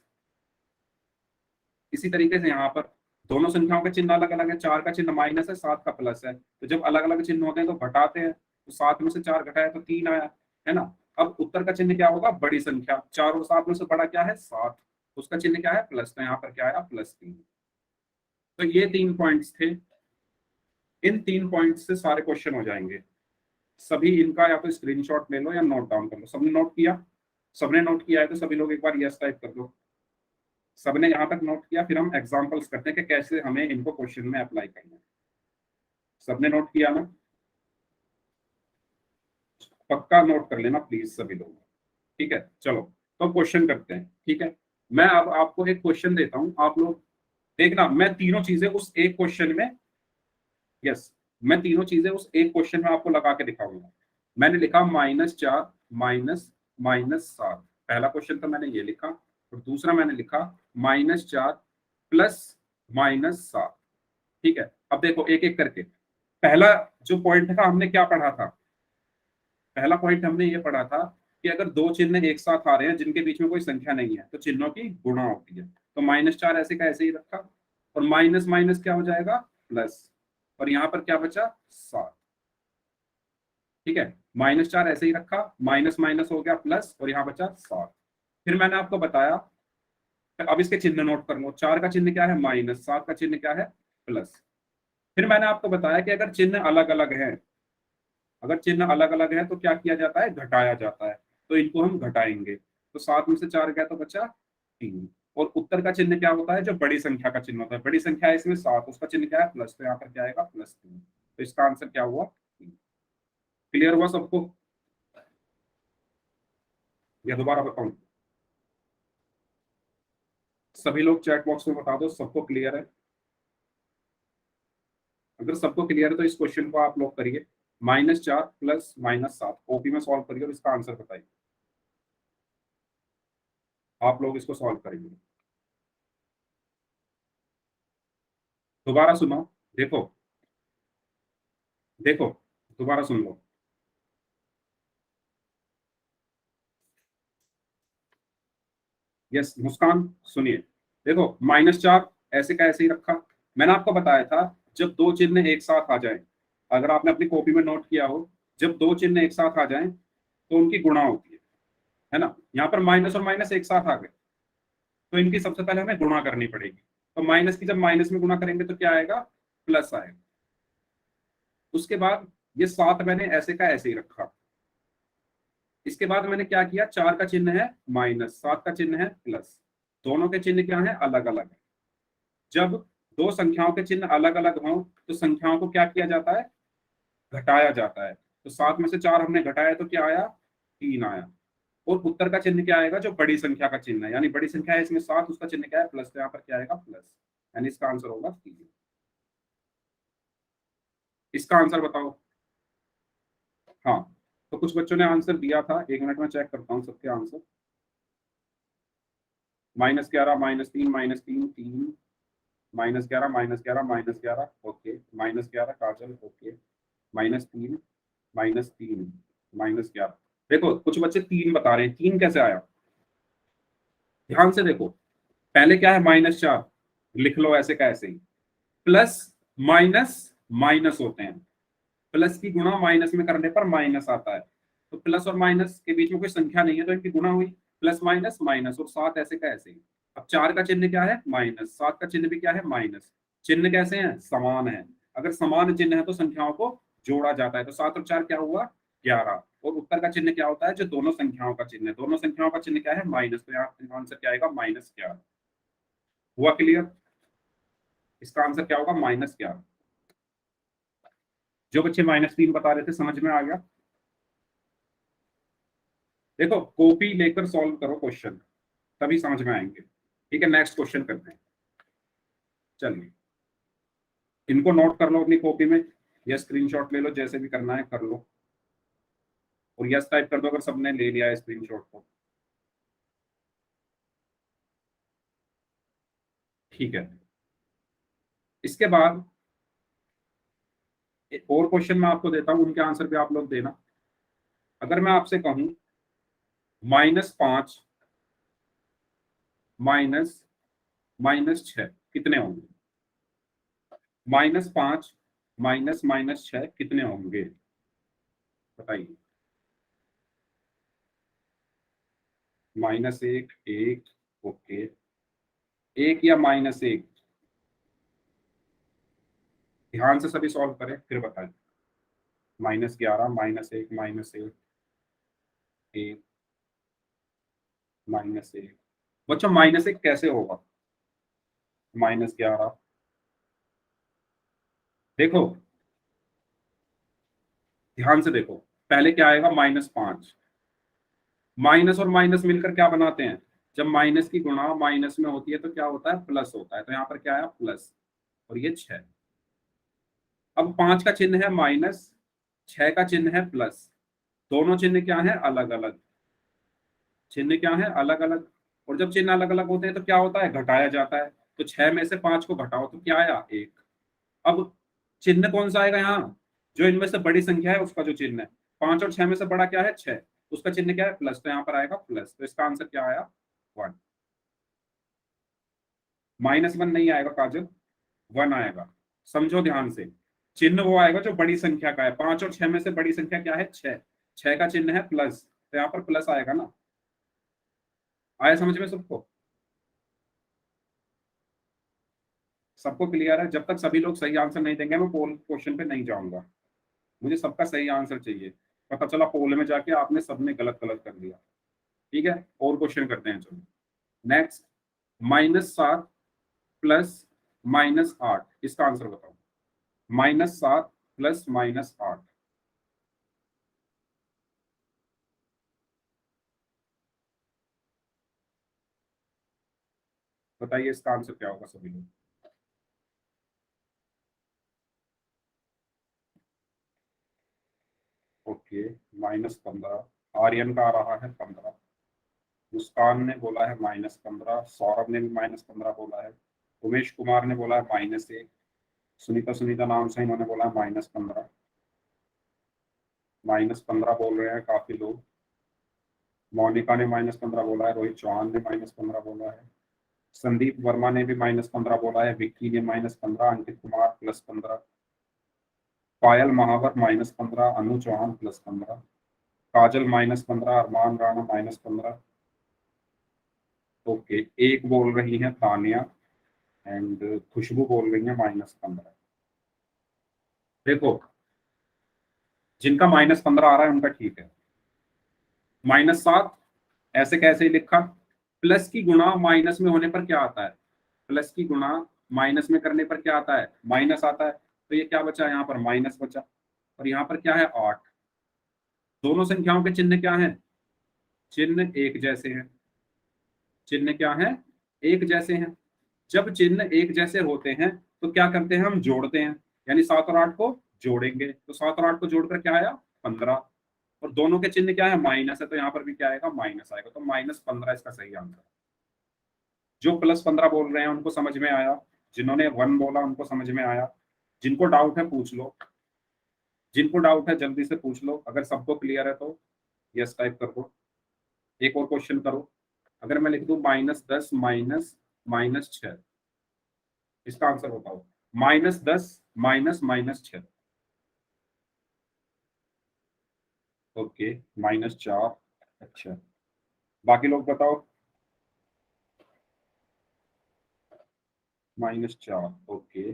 इसी तरीके से यहाँ पर दोनों संख्याओं के चिन्ह अलग अलग है, 4 का चिन्ह माइनस है, 7 का प्लस है, तो जब अलग अलग चिन्ह होते हैं तो घटाते हैं, तो 7 में से 4 घटाया तो 3 आया, है ना। अब उत्तर का चिन्ह क्या होगा, बड़ी संख्या, 4 और 7 में से बड़ा क्या है, 7, उसका चिन्ह क्या है, प्लस, तो यहाँ पर क्या आया, +3। तो ये 3 पॉइंट्स थे, इन 3 पॉइंट्स से सारे क्वेश्चन हो जाएंगे। सभी इनका या तो स्क्रीनशॉट ले लो या नोट डाउन कर लो। सबने नोट किया? सबने नोट किया है तो सभी लोग एक बार यस टाइप कर दो। सबने यहाँ तक नोट किया? फिर हम एग्जांपल्स करते हैं कि कैसे हमें इनको क्वेश्चन में अप्लाई करना है। सबने नोट किया ना? पक्का नोट कर लेना प्लीज सभी लोग। ठीक है, चलो तो क्वेश्चन करते हैं। ठीक है, मैं अब आपको एक क्वेश्चन देता हूं, आप लोग देखना, मैं तीनों चीजें उस एक क्वेश्चन में, यस, मैं तीनों चीजें उस एक क्वेश्चन में आपको लगा के दिखाऊंगा। मैंने लिखा -4 -7, पहला क्वेश्चन तो मैंने ये लिखा, और दूसरा मैंने लिखा -4 + -7। ठीक है, अब देखो एक एक करके। पहला जो पॉइंट था हमने क्या पढ़ा था, पहला पॉइंट हमने ये पढ़ा था कि अगर दो चिन्ह एक साथ आ रहे हैं जिनके बीच में कोई संख्या नहीं है तो चिन्हों की गुणा होती है। तो -4 ऐसे का ऐसे ही रखा, और माइनस माइनस क्या हो जाएगा, प्लस, और यहाँ पर क्या बचा, 7। ठीक है, -4 ऐसे ही रखा, माइनस माइनस हो गया प्लस, और यहाँ बचा 7। फिर मैंने आपको बताया, अब इसके चिन्ह नोट कर लो, 4 का चिन्ह क्या है, माइनस, 7 का चिन्ह क्या है, प्लस। फिर मैंने आपको बताया कि अगर चिन्ह अलग अलग है, अगर चिन्ह अलग अलग है तो क्या किया जाता है, घटाया जाता है, तो इनको हम घटाएंगे। तो 7 में से 4 गया तो बचा 3। और उत्तर का चिन्ह क्या होता है, जो बड़ी संख्या का चिन्ह होता है, बड़ी संख्या है इसमें 7, उसका चिन्ह क्या है, प्लस, तो यहाँ पर क्या आएगा, +3। तो इसका आंसर क्या हुआ, 3। क्लियर हुआ सबको, या दोबारा बताऊं? सभी लोग चैट बॉक्स में बता दो सबको क्लियर है। अगर सबको क्लियर है तो इस क्वेश्चन को आप लोग करिए, -4 + -7 ओपी में सॉल्व करिए और इसका आंसर बताइए। आप लोग इसको सॉल्व करेंगे, दोबारा सुनो, देखो, देखो, दोबारा सुन लो। यस मुस्कान, सुनिए, देखो -4 ऐसे का ऐसे ही रखा। मैंने आपको बताया था जब दो चिन्ह एक साथ आ जाए अगर आपने अपनी कॉपी में नोट किया हो, जब दो चिन्ह एक साथ आ जाएं तो उनकी गुणा होती है ना। यहाँ पर माइनस और माइनस एक साथ आ गए तो इनकी सबसे पहले हमें गुणा करनी पड़ेगी। तो माइनस की जब माइनस में गुणा करेंगे तो क्या आएगा, प्लस आएगा। उसके बाद ये 7 मैंने ऐसे का ऐसे ही रखा। इसके बाद मैंने क्या किया, 4 का चिन्ह है माइनस, 7 का चिन्ह है प्लस, दोनों के चिन्ह क्या है, अलग अलग है। जब दो संख्याओं के चिन्ह अलग अलग हों तो संख्याओं को क्या किया जाता है, घटाया जाता है। तो 7 में से 4 हमने घटाया तो क्या आया, 3 आया। और उत्तर का चिन्ह क्या आएगा, जो बड़ी संख्या का चिन्ह है, यानी बड़ी संख्या है इसमें 7, उसका चिन्ह क्या है, प्लस। तो यहाँ पर क्या आएगा, प्लस। यानी इसका आंसर होगा 3। इसका आंसर बताओ। हाँ, तो कुछ बच्चों ने आंसर दिया था, 1 मिनट में चेक करता हूँ सबके आंसर। -11, -3, -3, 3, -11, -11, -11, ओके, -11 काजल, ओके, -3, -3, -11। देखो कुछ बच्चे 3 बता रहे हैं, 3 कैसे आया, ध्यान से देखो। पहले क्या है, -4, लिख लो ऐसे का ऐसे ही। प्लस माइनस माइनस होते हैं, प्लस की गुणा माइनस में करने पर माइनस आता है। तो प्लस और माइनस के बीच में कोई संख्या नहीं है तो इनकी गुणा हुई, प्लस माइनस माइनस, और 7 ऐसे का ऐसे ही। अब 4 का चिन्ह क्या है, माइनस, 7 का चिन्ह भी क्या है, माइनस। चिन्ह कैसे हैं, समान है। अगर समान चिन्ह है तो संख्याओं को जोड़ा जाता है। तो 7 और 4 क्या हुआ, 11। और उत्तर का चिन्ह क्या होता है, जो दोनों संख्याओं का चिन्ह है, दोनों संख्याओं का चिन्ह क्या है, माइनस। तो यहाँ आंसर क्या आएगा, -11। हुआ क्लियर। इसका आंसर क्या होगा, -11। जो बच्चे -3 बता रहे थे, समझ में आ गया। देखो कॉपी लेकर सॉल्व करो क्वेश्चन, तभी समझ में आएंगे। ठीक है, नेक्स्ट क्वेश्चन करते हैं। चलिए, इनको नोट कर लो अपनी कॉपी में, या स्क्रीनशॉट ले लो, जैसे भी करना है कर लो। और यस टाइप कर दो अगर सबने ले लिया है स्क्रीनशॉट को। ठीक है, इसके बाद एक और क्वेश्चन मैं आपको देता हूं, उनके आंसर भी आप लोग देना। अगर मैं आपसे कहूं -5 माइनस -6 कितने होंगे, -5 -6 कितने होंगे, बताइए। -1, 1, ओके, 1 या -1, ध्यान से सभी सॉल्व करें फिर बताएं। -11, -1, -1, 1, -1। बच्चों -1 कैसे होगा, -11, देखो ध्यान से देखो। पहले क्या आएगा, -5। माइनस और माइनस मिलकर क्या बनाते हैं, जब माइनस की गुणा माइनस में होती है तो क्या होता है, प्लस होता है। तो यहाँ पर क्या आया, प्लस, और ये 6। अब 5 का चिन्ह है माइनस, 6 का चिन्ह है प्लस, दोनों चिन्ह क्या है, अलग अलग। चिन्ह क्या है, अलग अलग। और जब चिन्ह अलग अलग होते हैं तो क्या होता है, घटाया जाता है। तो 6 में से 5 को घटाओ तो क्या आया, 1। अब चिन्ह कौन सा आएगा यहाँ, जो इनमें से बड़ी संख्या है उसका जो चिन्ह है। 5 और 6 में से बड़ा क्या है, 6, उसका चिन्ह क्या है, प्लस। तो यहाँ पर आएगा प्लस। तो इसका आंसर क्या आया, 1। -1 नहीं आएगा काजल, 1 आएगा। समझो ध्यान से, चिन्ह वो आएगा जो बड़ी संख्या का है। 5 और 6 में से बड़ी संख्या क्या है, 6, 6 का चिन्ह है प्लस, तो यहाँ पर प्लस आएगा ना। आया समझ में सबको, सबको क्लियर है। जब तक सभी लोग सही आंसर नहीं देंगे मैं पोल क्वेश्चन पे नहीं जाऊंगा। मुझे सबका सही आंसर चाहिए। पता चला पोल में जाके आपने सबने गलत गलत कर दिया। ठीक है, और क्वेश्चन करते हैं, चलो नेक्स्ट। -7 प्लस -8, इसका आंसर बताओ। -7 प्लस -8, बताइए इसका आंसर क्या होगा सभी लोग। ओके, -15, आर्यन का आ रहा है 15, मुस्कान ने बोला है -15, सौरभ ने भी -15 बोला है, उमेश कुमार ने बोला है -1, सुनीता सुनीता नाम से इन्होंने बोला है -15, -15 बोल रहे हैं काफी लोग। मोनिका ने -15 बोला है, रोहित चौहान ने -15 बोला है, संदीप वर्मा ने भी -15 बोला है, विक्की ने -15, अंकित कुमार +15। पायल महावर -15, अनु चौहान +15, काजल -15, अरमान राणा -15। ओके, एक बोल रही है तानिया एंड खुशबू बोल रही है -15। देखो, जिनका -15 आ रहा है उनका ठीक है। -7 ऐसे कैसे लिखा? प्लस की गुणा माइनस में होने पर क्या आता है? प्लस की गुणा माइनस में करने पर क्या आता है? माइनस आता है। तो ये क्या बचा? यहाँ पर माइनस बचा। और यहाँ पर क्या है? 8। दोनों संख्याओं के चिन्ह क्या है? चिन्ह एक जैसे हैं। चिन्ह क्या है? एक जैसे हैं। जब चिन्ह एक जैसे होते हैं तो क्या करते हैं? हम जोड़ते हैं, यानी 7 और 8 को जोड़ेंगे। तो 7 और 8 को जोड़कर क्या आया? 15। और दोनों के चिन्ह क्या है? माइनस है, तो यहाँ पर भी क्या आएगा? माइनस आएगा। तो -15 इसका सही आंसर। जो +15 बोल रहे हैं उनको समझ में आया, जिन्होंने 1 बोला उनको समझ में आया। जिनको डाउट है पूछ लो, जिनको डाउट है जल्दी से पूछ लो। अगर सबको क्लियर है तो यस टाइप कर दो। एक और क्वेश्चन करो। अगर मैं लिख दूं -10 -6, इसका आंसर बताओ। -10 -6। ओके, -4। अच्छा, बाकी लोग बताओ। -4। ओके,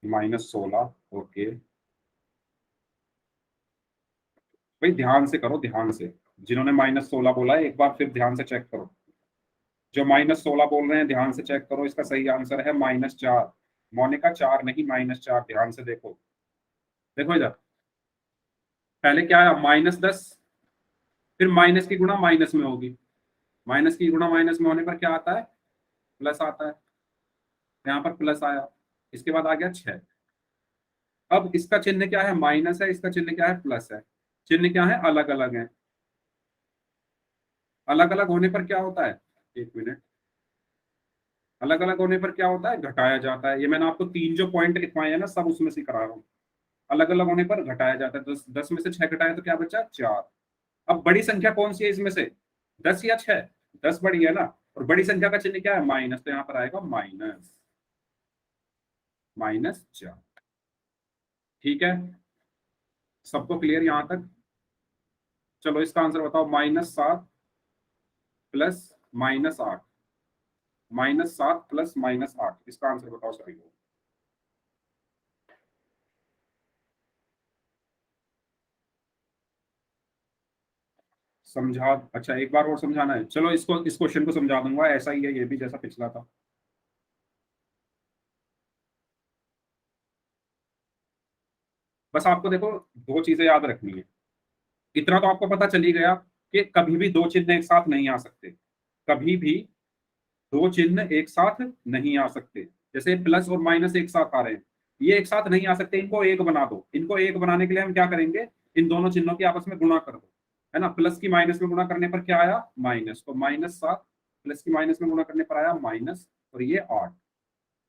-16। ओके भाई, ध्यान से करो, ध्यान से। जिन्होंने -16 बोला है एक बार फिर ध्यान से चेक करो। जो -16 बोल रहे हैं ध्यान से चेक करो, इसका सही आंसर है -4। मोनिका 4 नहीं, -4। ध्यान से देखो। देखो इधर, पहले क्या आया? -10, फिर माइनस की गुणा माइनस में होगी। माइनस की गुणा माइनस में होने पर क्या आता है? प्लस आता है। यहाँ पर प्लस आया। इसके बाद आ गया 6। अब इसका चिन्ह क्या है? माइनस है, इसका चिन्ह क्या है? प्लस है। चिन्ह क्या है? अलग अलग है। अलग अलग होने पर क्या होता है? एक मिनट। अलग अलग होने पर क्या होता है? घटाया जाता है। ये मैंने आपको 3 जो पॉइंट लिखवाए हैं ना, सब उसमें से करा रहा हूँ। अलग अलग होने पर घटाया जाता है। 10 में से 6 घटाया तो क्या बचा? 4। अब बड़ी संख्या कौन सी है इसमें से? 10 या 6? 10 बड़ी है ना। और बड़ी संख्या का चिन्ह क्या है? माइनस। तो यहाँ पर आएगा -4। ठीक है, सबको क्लियर यहाँ तक? चलो इसका आंसर बताओ। -7 प्लस -8। -7 प्लस -8, इसका आंसर बताओ सभी को। समझा? अच्छा, एक बार और समझाना है? चलो इसको, इस क्वेश्चन को समझा दूंगा। ऐसा ही है ये भी जैसा पिछला था। बस आपको देखो, दो चीजें याद रखनी है। इतना तो आपको पता चल ही गया कि कभी भी दो चिन्ह एक साथ नहीं आ सकते। कभी भी दो चिन्ह एक साथ नहीं आ सकते। जैसे प्लस और माइनस एक साथ आ रहे हैं, ये एक साथ नहीं आ सकते। इनको एक बना दो। इनको एक बनाने के लिए हम क्या करेंगे? इन दोनों चिन्हों की आपस में गुणा कर दो, है ना। प्लस की माइनस में गुणा करने पर क्या आया? माइनस। तो -7 प्लस की माइनस में गुणा करने पर आया माइनस, और ये 8।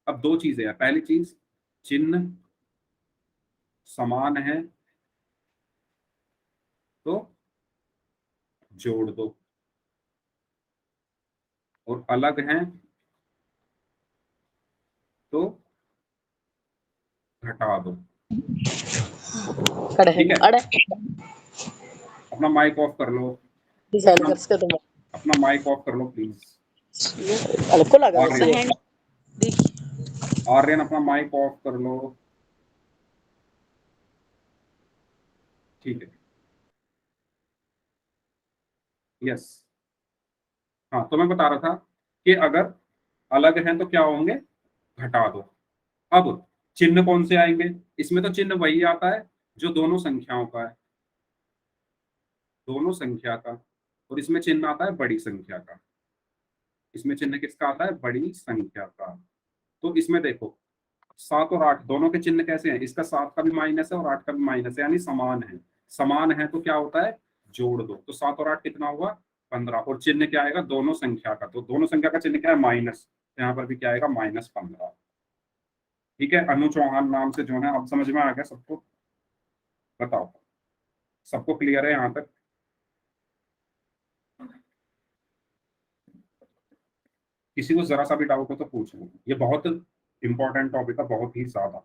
अब दो चीजें हैं। पहली चीज, चिन्ह समान है तो जोड़ दो, और अलग हैं तो घटा दो। ठीक है, अड़े अपना माइक ऑफ कर लो। डिसाइड अपना कर तुम अपना माइक ऑफ कर लो प्लीज। अलको लगा आर्यन, देख आर्यन अपना माइक ऑफ कर लो। ठीक है, यस। हाँ, तो मैं बता रहा था कि अगर अलग हैं तो क्या होंगे? घटा दो। अब चिन्ह कौन से आएंगे? इसमें तो चिन्ह वही आता है जो दोनों संख्याओं का है, दोनों संख्या का। और इसमें चिन्ह आता है बड़ी संख्या का। इसमें चिन्ह किसका आता है? बड़ी संख्या का। तो इसमें देखो, 7 और 8 दोनों के चिन्ह कैसे हैं? इसका 7 का भी माइनस है और 8 का भी माइनस है, यानी समान है। समान है तो क्या होता है? जोड़ दो। तो 7 और 8 कितना हुआ? 15। और चिन्ह क्या आएगा? दोनों संख्या का। तो दोनों संख्या का चिन्ह क्या है? माइनस। तो यहाँ पर भी क्या आएगा? -15। ठीक है, अनु चौहान नाम से जो है। अब समझ में आ गया सबको? बताओ, सबको क्लियर है यहाँ तक? किसी को जरा सा भी डाउट हो तो पूछ लो। ये बहुत इंपॉर्टेंट टॉपिक है, बहुत ही ज्यादा।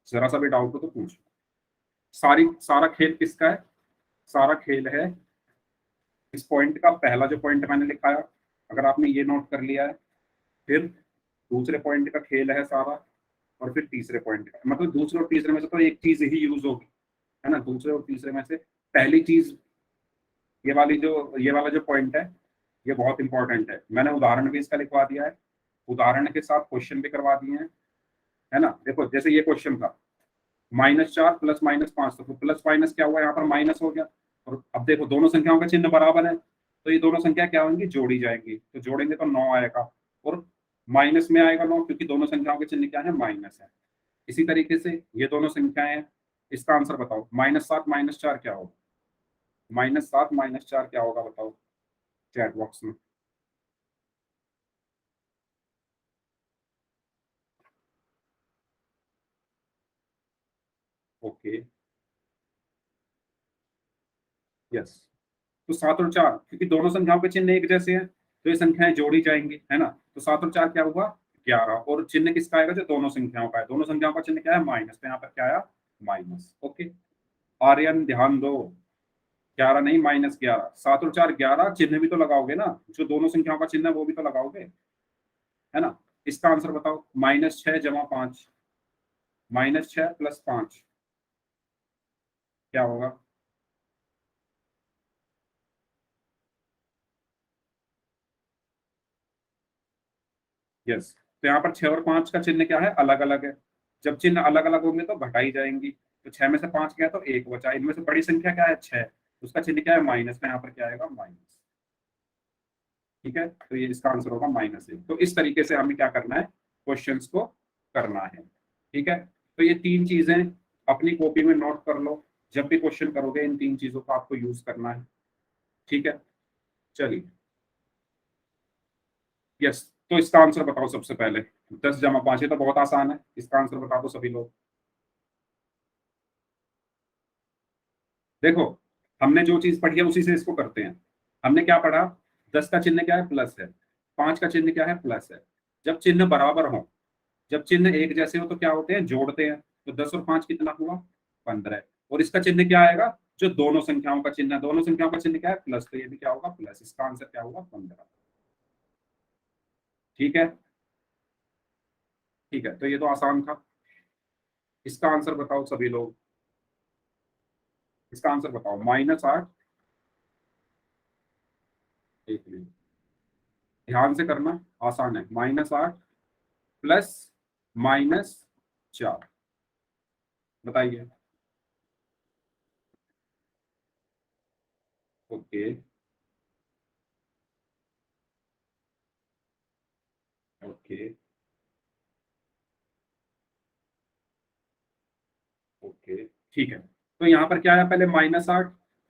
जरा सा भी डाउट हो तो पूछो। सारा खेल किसका है? सारा खेल है इस पॉइंट का। पहला जो पॉइंट मैंने लिखाया, अगर आपने ये नोट कर लिया है, फिर दूसरे पॉइंट का खेल है सारा, और फिर तीसरे पॉइंट का, मतलब दूसरे और तीसरे में से तो एक चीज ही यूज होगी, है ना। दूसरे और तीसरे में से पहली चीज, ये वाला जो पॉइंट है, ये बहुत इंपॉर्टेंट है। मैंने उदाहरण भी इसका लिखवा दिया है, उदाहरण के साथ क्वेश्चन भी करवा दिए हैं, है ना। देखो जैसे ये क्वेश्चन था, -4 प्लस -5, तो प्लस माइनस क्या हुआ, यहाँ पर माइनस हो गया। और अब देखो दोनों संख्याओं का चिन्ह बराबर है, तो ये दोनों संख्या क्या होंगी, जोड़ी जाएंगी। तो जोड़ेंगे तो 9 आएगा, और माइनस में आएगा 9, क्योंकि दोनों संख्याओं के चिन्ह क्या है, माइनस है। इसी तरीके से ये दोनों संख्याएं हैं, इसका आंसर बताओ। -7 -4 क्या होगा? -7 -4 क्या होगा, बताओ चैट बॉक्स में। Okay, yes. तो 7 और 4, क्योंकि दोनों संख्याओं के चिन्ह एक जैसे हैं, तो ये संख्याएं जोड़ी जाएंगी, है ना। तो 7 और 4 क्या हुआ, 11। और चिन्ह किसका आएगा, जो दोनों संख्याओं का है। दोनों संख्याओं का चिन्ह क्या है, माइनस। तो यहाँ पर क्या आया, माइनस। ओके, आर्यन ध्यान दो, 11 नहीं, -11। 7 और 4 11, चिन्ह भी तो लगाओगे ना, जो दोनों संख्याओं का चिन्ह है वो भी तो लगाओगे, है ना। इसका आंसर बताओ। -6 जमा 5, -6 प्लस 5 क्या होगा? यस। तो यहाँ पर 6 और 5 का चिन्ह क्या है, अलग अलग है। जब चिन्ह अलग अलग होंगे तो घटाई जाएंगी। तो 6 में से 5 गया तो 1 बचा। इनमें से बड़ी संख्या क्या है, 6, उसका चिन्ह क्या है, माइनस। में यहाँ पर क्या आएगा, माइनस। ठीक है, तो ये इसका आंसर होगा -1। तो इस तरीके से हमें क्या करना है, क्वेश्चंस को करना है। ठीक है, तो ये तीन चीजें अपनी कॉपी में नोट कर लो। जब भी क्वेश्चन करोगे इन तीन चीजों का आपको यूज करना है। ठीक है, चलिए। यस, तो इसका आंसर बताओ सबसे पहले। 10 जमा 5, ये तो बहुत आसान है, इसका आंसर बता दो सभी लोग। देखो, हमने जो चीज पढ़ी है उसी से इसको करते हैं। हमने क्या पढ़ा, 10 का चिन्ह क्या है, प्लस है। 5 का चिन्ह क्या है, प्लस है। जब चिन्ह बराबर हो, जब चिन्ह एक जैसे हो, तो क्या होते हैं, जोड़ते हैं। तो 10 और 5 कितना हुआ, 15। और इसका चिन्ह क्या आएगा, जो दोनों संख्याओं का चिन्ह है, दोनों संख्याओं का चिन्ह क्या है, प्लस। तो ये भी क्या होगा, प्लस। इसका आंसर क्या होगा, 15। ठीक है, ठीक है, तो ये तो आसान था। इसका आंसर बताओ सभी लोग। इसका आंसर बताओ, -8। एक मिनट, ध्यान से करना, आसान है। -8 प्लस -4, बताइए। ओके, ओके, ओके, ठीक है। तो यहाँ पर क्या है, पहले -8,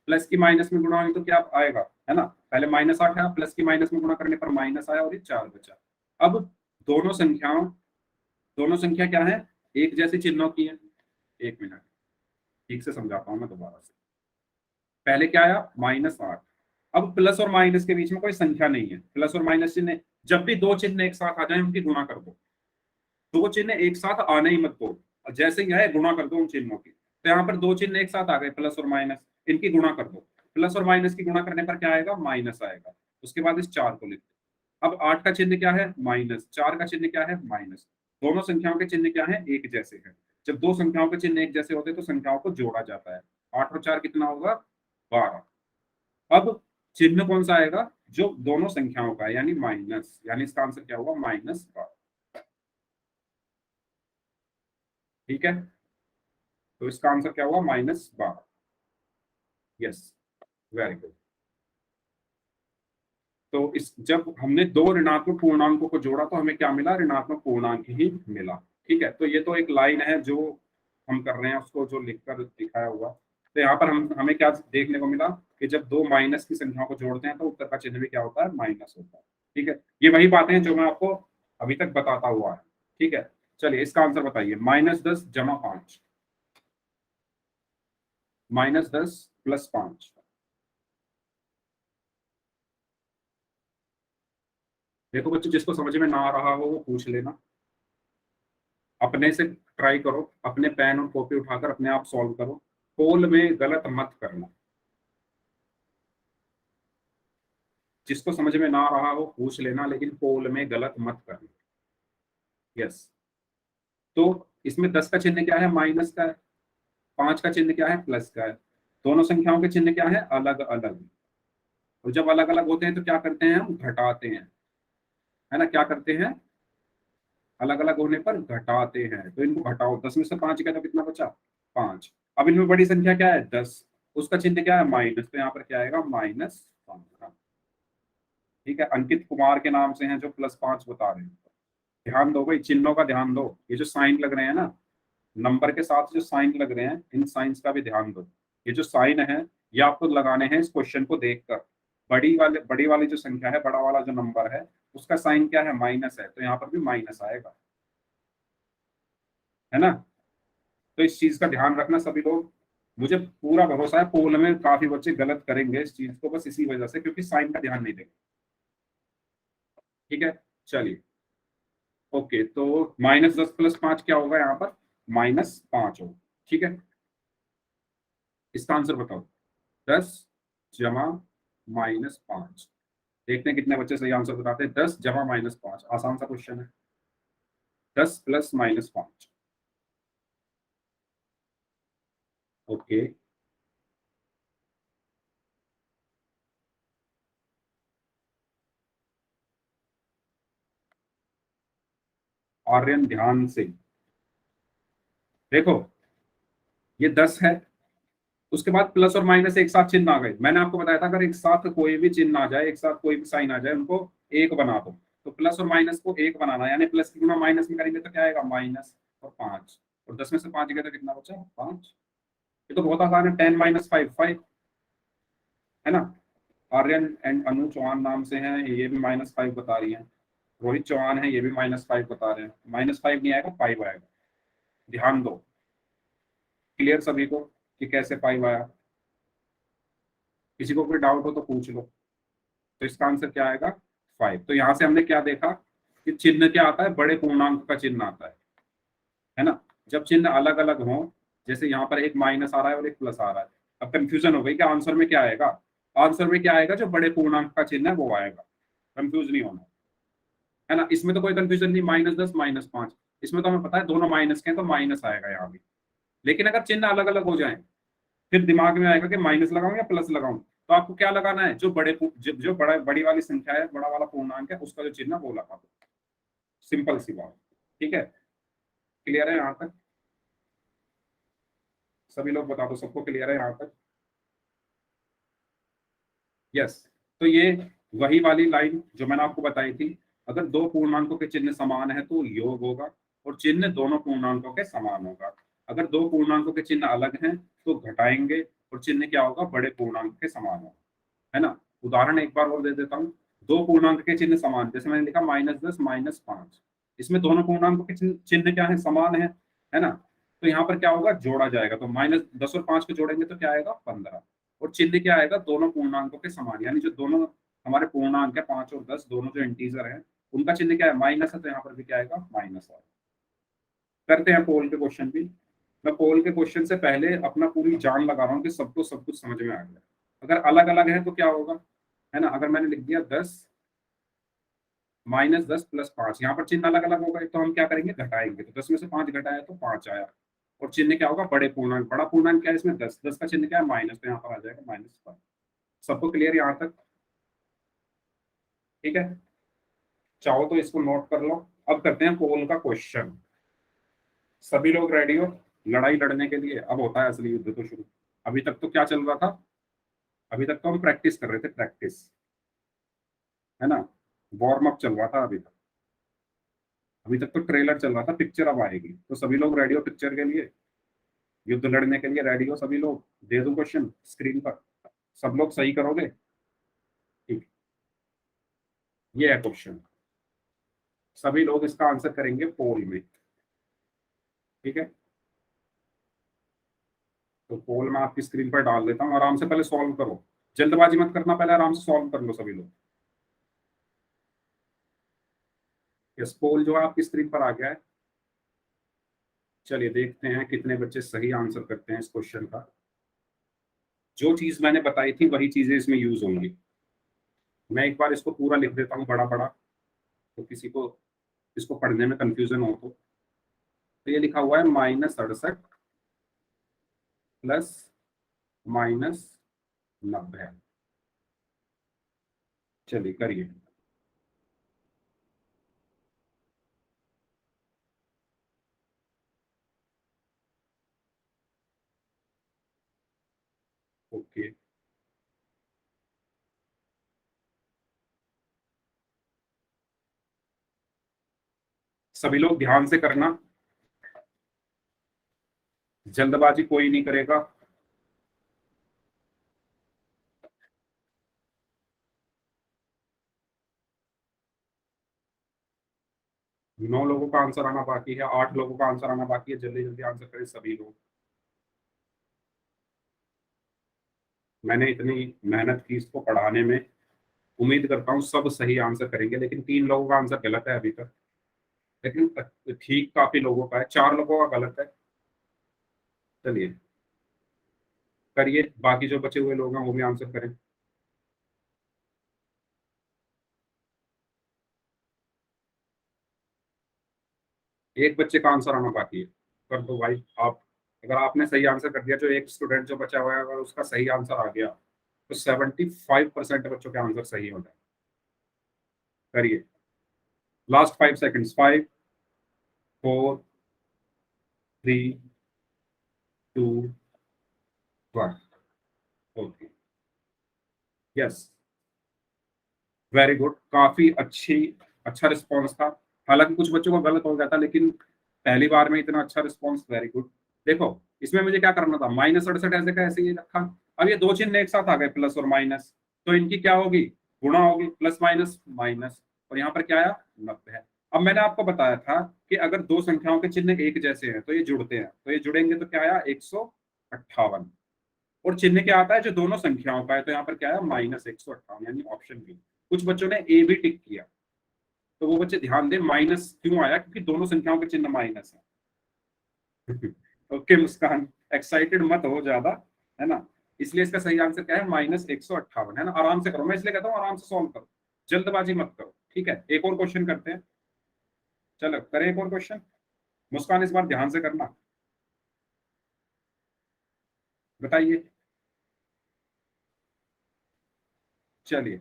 प्लस की माइनस में गुणा हुई तो क्या आएगा, है ना। पहले -8 है, प्लस की माइनस में गुणा करने पर माइनस आया, और ये 4 बचा। अब दोनों संख्याओं दोनों संख्या क्या है, एक जैसे चिन्हों की है। एक मिनट, ठीक से समझाता हूँ मैं दोबारा से। पहले क्या आया, -8। अब प्लस और माइनस के बीच में कोई संख्या नहीं है, प्लस और माइनस चिन्ह। जब भी दो चिन्ह एक साथ आ जाए उनकी गुणा कर दो। दो चिन्ह एक साथ आने ही मत दो, और जैसे ही आए गुणा कर दो उन चिन्हों की। तो यहाँ पर दो चिन्ह एक साथ आ गए, प्लस और माइनस, इनकी गुणा कर दो। प्लस और माइनस की गुणा करने पर क्या आएगा, माइनस आएगा। उसके बाद इस 4 को लिख दो। अब 8 का चिन्ह क्या है, माइनस। 4 का चिन्ह क्या है, माइनस। दोनों संख्याओं के चिन्ह क्या है, एक जैसे हैं। जब दो संख्याओं के चिन्ह एक जैसे होते हैं तो संख्याओं को जोड़ा जाता है। 8 और 4 कितना होगा, 12। अब चिन्ह कौन सा आएगा, जो दोनों संख्याओं का है, यानी माइनस। यानी इसका आंसर क्या होगा, -12। ठीक है, तो इसका आंसर क्या हुआ, -12। Yes, very good. तो इस जब हमने दो ऋणात्मक पूर्णांकों को जोड़ा तो हमें क्या मिला, ऋणात्मक पूर्णांक ही मिला। ठीक है, तो ये तो एक लाइन है जो हम कर रहे हैं, उसको जो लिखकर दिखाया हुआ। तो यहाँ पर हमें क्या देखने को मिला, कि जब दो माइनस की संख्याओं को जोड़ते हैं तो उत्तर का चिन्ह भी क्या होता है, माइनस होता है। ठीक है, ये वही बातें हैं जो मैं आपको अभी तक बताता हुआ है। ठीक है, चलिए इसका आंसर बताइए। -10 जमा 5, -10 प्लस 5। देखो बच्चों, जिसको समझ में ना आ रहा हो वो पूछ लेना। अपने से ट्राई करो, अपने पेन और कॉपी उठाकर अपने आप सॉल्व करो, पोल में गलत मत करना। जिसको समझ में ना आ रहा हो पूछ लेना, लेकिन पोल में गलत मत करना। यस। तो इसमें 10 का चिन्ह क्या है? माइनस का है। 5 का चिन्ह क्या है? प्लस का है। दोनों संख्याओं के चिन्ह क्या है? अलग अलग। और जब अलग अलग होते हैं तो क्या करते हैं? हम घटाते हैं, है ना? क्या करते हैं? अलग अलग होने पर घटाते हैं। तो इनको घटाओ, 10 में से 5 गया तो कितना बचा? 5। अब इनमें बड़ी संख्या क्या है? 10। उसका चिन्ह क्या है? माइनस। तो यहाँ पर क्या आएगा? -15। ठीक है। अंकित कुमार के नाम से हैं जो +5 बता रहे हैं। ध्यान दो भाई, चिन्हों का ध्यान दो। ये जो साइन लग रहे हैं ना, नंबर के साथ जो साइन लग रहे हैं, इन साइंस का भी ध्यान दो। ये जो साइन है ये आपको लगाने हैं इस क्वेश्चन को देखकर। बड़ी वाली जो संख्या है, बड़ा वाला जो नंबर है, उसका साइन क्या है? माइनस है, तो यहाँ पर भी माइनस आएगा, है ना? तो इस चीज का ध्यान रखना सभी लोग। मुझे पूरा भरोसा है पोल में काफी बच्चे गलत करेंगे इस चीज को, बस इसी वजह से, क्योंकि साइन का ध्यान नहीं देंगे। ठीक है, चलिए। ओके, तो -10 + 5 क्या होगा? यहाँ पर -5 होगा। ठीक है, इसका आंसर बताओ। 10 जमा -5। देखते हैं कितने बच्चे सही आंसर बताते हैं। 10 जमा -5, आसान सा क्वेश्चन है। 10 + -5। ओके, आर्यन ध्यान से देखो, ये 10 है, उसके बाद प्लस और माइनस एक साथ चिन्ह आ गए। मैंने आपको बताया था अगर एक साथ कोई भी चिन्ह आ जाए, एक साथ कोई भी साइन आ जाए, उनको एक बना दो। तो प्लस और माइनस को एक बनाना, यानी प्लस की गुणा माइनस में करेंगे तो क्या आएगा? माइनस और 5। और 10 में से 5 गया तो कितना बचा? 5। ये तो बहुत आसान है। 10 - 5 5, है ना? आर्यन एंड अनु चौहान नाम से हैं, ये भी -5 बता रही हैं। रोहित चौहान है, ये भी -5 बता रहे हैं। -5 नहीं आएगा, 5 आएगा। ध्यान दो। क्लियर सभी को कि कैसे 5 आया? किसी को कोई डाउट हो तो पूछ लो। तो इसका आंसर क्या आएगा? 5। तो यहां से हमने क्या देखा कि चिन्ह क्या आता है? बड़े पूर्णांक का चिन्ह आता है ना? जब चिन्ह अलग अलग हो, जैसे यहाँ पर एक माइनस आ रहा है और एक प्लस आ रहा है, अब कंफ्यूजन हो गई कि आंसर में क्या आएगा। आंसर में क्या आएगा? जो बड़े पूर्णांक का चिन्ह है वो आएगा। कंफ्यूज नहीं होना, है ना? इसमें तो कोई कंफ्यूजन नहीं। -10 -5, इसमें तो हमें पता है दोनों माइनस के हैं, तो माइनस आएगा यहाँ भी। लेकिन अगर चिन्ह अलग अलग हो जाए, फिर दिमाग में आएगा कि माइनस लगाऊं या प्लस लगाऊं। तो आपको क्या लगाना है? जो बड़ी वाली संख्या है, बड़ा वाला पूर्णांक है, उसका जो चिन्ह है वो लगा दो। सिंपल सी बात। ठीक है, क्लियर है यहाँ तक? सभी लोग बता दो, सबको क्लियर है यहाँ तक? यस। तो ये वही वाली लाइन जो मैंने आपको बताई थी। अगर दो पूर्णांकों के चिन्ह समान है तो योग होगा, और चिन्ह दोनों पूर्णांकों के समान होगा। अगर दो पूर्णांकों के चिन्ह अलग हैं तो घटाएंगे, और चिन्ह क्या होगा? बड़े पूर्णांक के समान होगा, है ना? उदाहरण एक बार और दे देता हूँ। दो पूर्णांक के चिन्ह समान, जैसे मैंने लिखा -10 -5, इसमें दोनों पूर्णांकों के चिन्ह क्या है? समान है ना? तो यहाँ पर क्या होगा? जोड़ा जाएगा। तो -10 और 5 को जोड़ेंगे तो क्या आएगा? 15। और चिन्ह क्या आएगा? दोनों पूर्णांकों के समान, यानी जो दोनों हमारे पूर्णांक है 5 और 10, दोनों जो इंटीजर है, उनका चिन्ह क्या है? माइनस है, तो यहाँ पर भी क्या आएगा? माइनस आएगा। करते हैं पोल के क्वेश्चन भी। मैं पोल के क्वेश्चन से पहले अपना पूरी जान लगा रहा हूँ कि सबको सब कुछ समझ में आ गया। अगर अलग अलग है तो क्या होगा, है ना? अगर मैंने लिख दिया 10 -10 + 5, यहाँ पर चिन्ह अलग अलग होगा, तो हम क्या करेंगे? घटाएंगे। तो 10 में से 5 घटाया तो 5 आया। और चिन्ह क्या होगा? बड़े पूर्णांक। बड़ा पूर्णांक क्या है इसमें? 10। 10 का चिन्ह क्या है? माइनस, तो यहाँ पर आ जाएगा -5। सबको क्लियर यहाँ तक? ठीक है, चाहो तो इसको नोट कर लो। अब करते हैं पोल का क्वेश्चन। सभी लोग रेडी हो लड़ाई लड़ने के लिए? अब होता है असली युद्ध तो शुरू। अभी तक तो क्या चल रहा था? अभी तक तो हम प्रैक्टिस कर रहे थे, प्रैक्टिस, है ना? वार्म अप चल रहा था अभी तक। अभी तक तो ट्रेलर चल रहा था, पिक्चर अब आएगी। तो सभी लोग रेडी हो पिक्चर के लिए? युद्ध लड़ने के लिए रेडी हो सभी लोग? दे दो क्वेश्चन स्क्रीन पर, सब लोग सही करोगे? ठीक, ये है क्वेश्चन। सभी लोग इसका आंसर करेंगे पोल में। ठीक है, तो पोल मैं आपकी स्क्रीन पर डाल देता हूँ। आराम से पहले सॉल्व करो, जल्दबाजी मत करना, पहले आराम से सॉल्व कर लो सभी लोग। यस, पोल जो है आपकी स्क्रीन पर आ गया है। चलिए देखते हैं कितने बच्चे सही आंसर करते हैं इस क्वेश्चन का। जो चीज मैंने बताई थी वही चीजें इसमें यूज होंगी। मैं एक बार इसको पूरा लिख देता हूँ बड़ा बड़ा, तो किसी को इसको पढ़ने में कंफ्यूजन हो तो ये लिखा हुआ है -68 प्लस -90। चलिए करिए। ओके, सभी लोग ध्यान से करना, जल्दबाजी कोई नहीं करेगा। नौ लोगों का आंसर आना बाकी है, 8 लोगों का आंसर आना बाकी है। जल्दी जल्दी आंसर करें सभी लोग। मैंने इतनी मेहनत की इसको पढ़ाने में, उम्मीद करता हूँ सब सही आंसर करेंगे, लेकिन 3 लोगों का आंसर गलत है अभी तक। लेकिन ठीक काफी लोगों का है, 4 लोगों का गलत है। चलिए करिए, बाकी जो बचे हुए लोग हैं वो भी आंसर करें। एक बच्चे का आंसर आना बाकी है, कर दो भाई आप। अगर आपने सही आंसर कर दिया, जो एक स्टूडेंट जो बचा हुआ है अगर उसका सही आंसर आ गया, तो 75% बच्चों के आंसर सही हो जाए। करिए, last 5 seconds. 5, 4, 3, 2, 1। Okay, yes, very good, काफी अच्छा रिस्पॉन्स था। हालांकि कुछ बच्चों को गलत हो गया था, लेकिन पहली बार में इतना अच्छा रिस्पॉन्स, वेरी गुड। देखो, इसमें मुझे क्या करना था, -68 ऐसे का ऐसे ही रखा। अब ये दो चिन्ह एक साथ आ गए, प्लस और माइनस, तो इनकी क्या होगी, गुणा होगी, प्लस माइनस माइनस। और यहाँ पर क्या आया, 90 है। अब मैंने आपको बताया था कि अगर दो संख्याओं के चिन्ह एक जैसे हैं तो ये जुड़ते हैं, तो ये जुड़ेंगे तो क्या आया, 158। और चिन्ह क्या आता है, जो दोनों संख्याओं का है, तो यहाँ पर क्या है, -158, यानी ऑप्शन बी। कुछ बच्चों ने ए भी टिक किया, तो वो बच्चे ध्यान दें माइनस क्यों आया, क्योंकि दोनों संख्याओं के चिन्ह माइनस है। ओके मुस्कान, एक्साइटेड मत हो ज्यादा, है ना। इसलिए इसका सही आंसर क्या है, -158, है ना। आराम से करो, मैं इसलिए कहता हूँ आराम से सॉल्व करो, जल्दबाजी मत करो, ठीक है। एक और क्वेश्चन करते हैं, चलो करें एक और क्वेश्चन। मुस्कान इस बार ध्यान से करना, बताइए। चलिए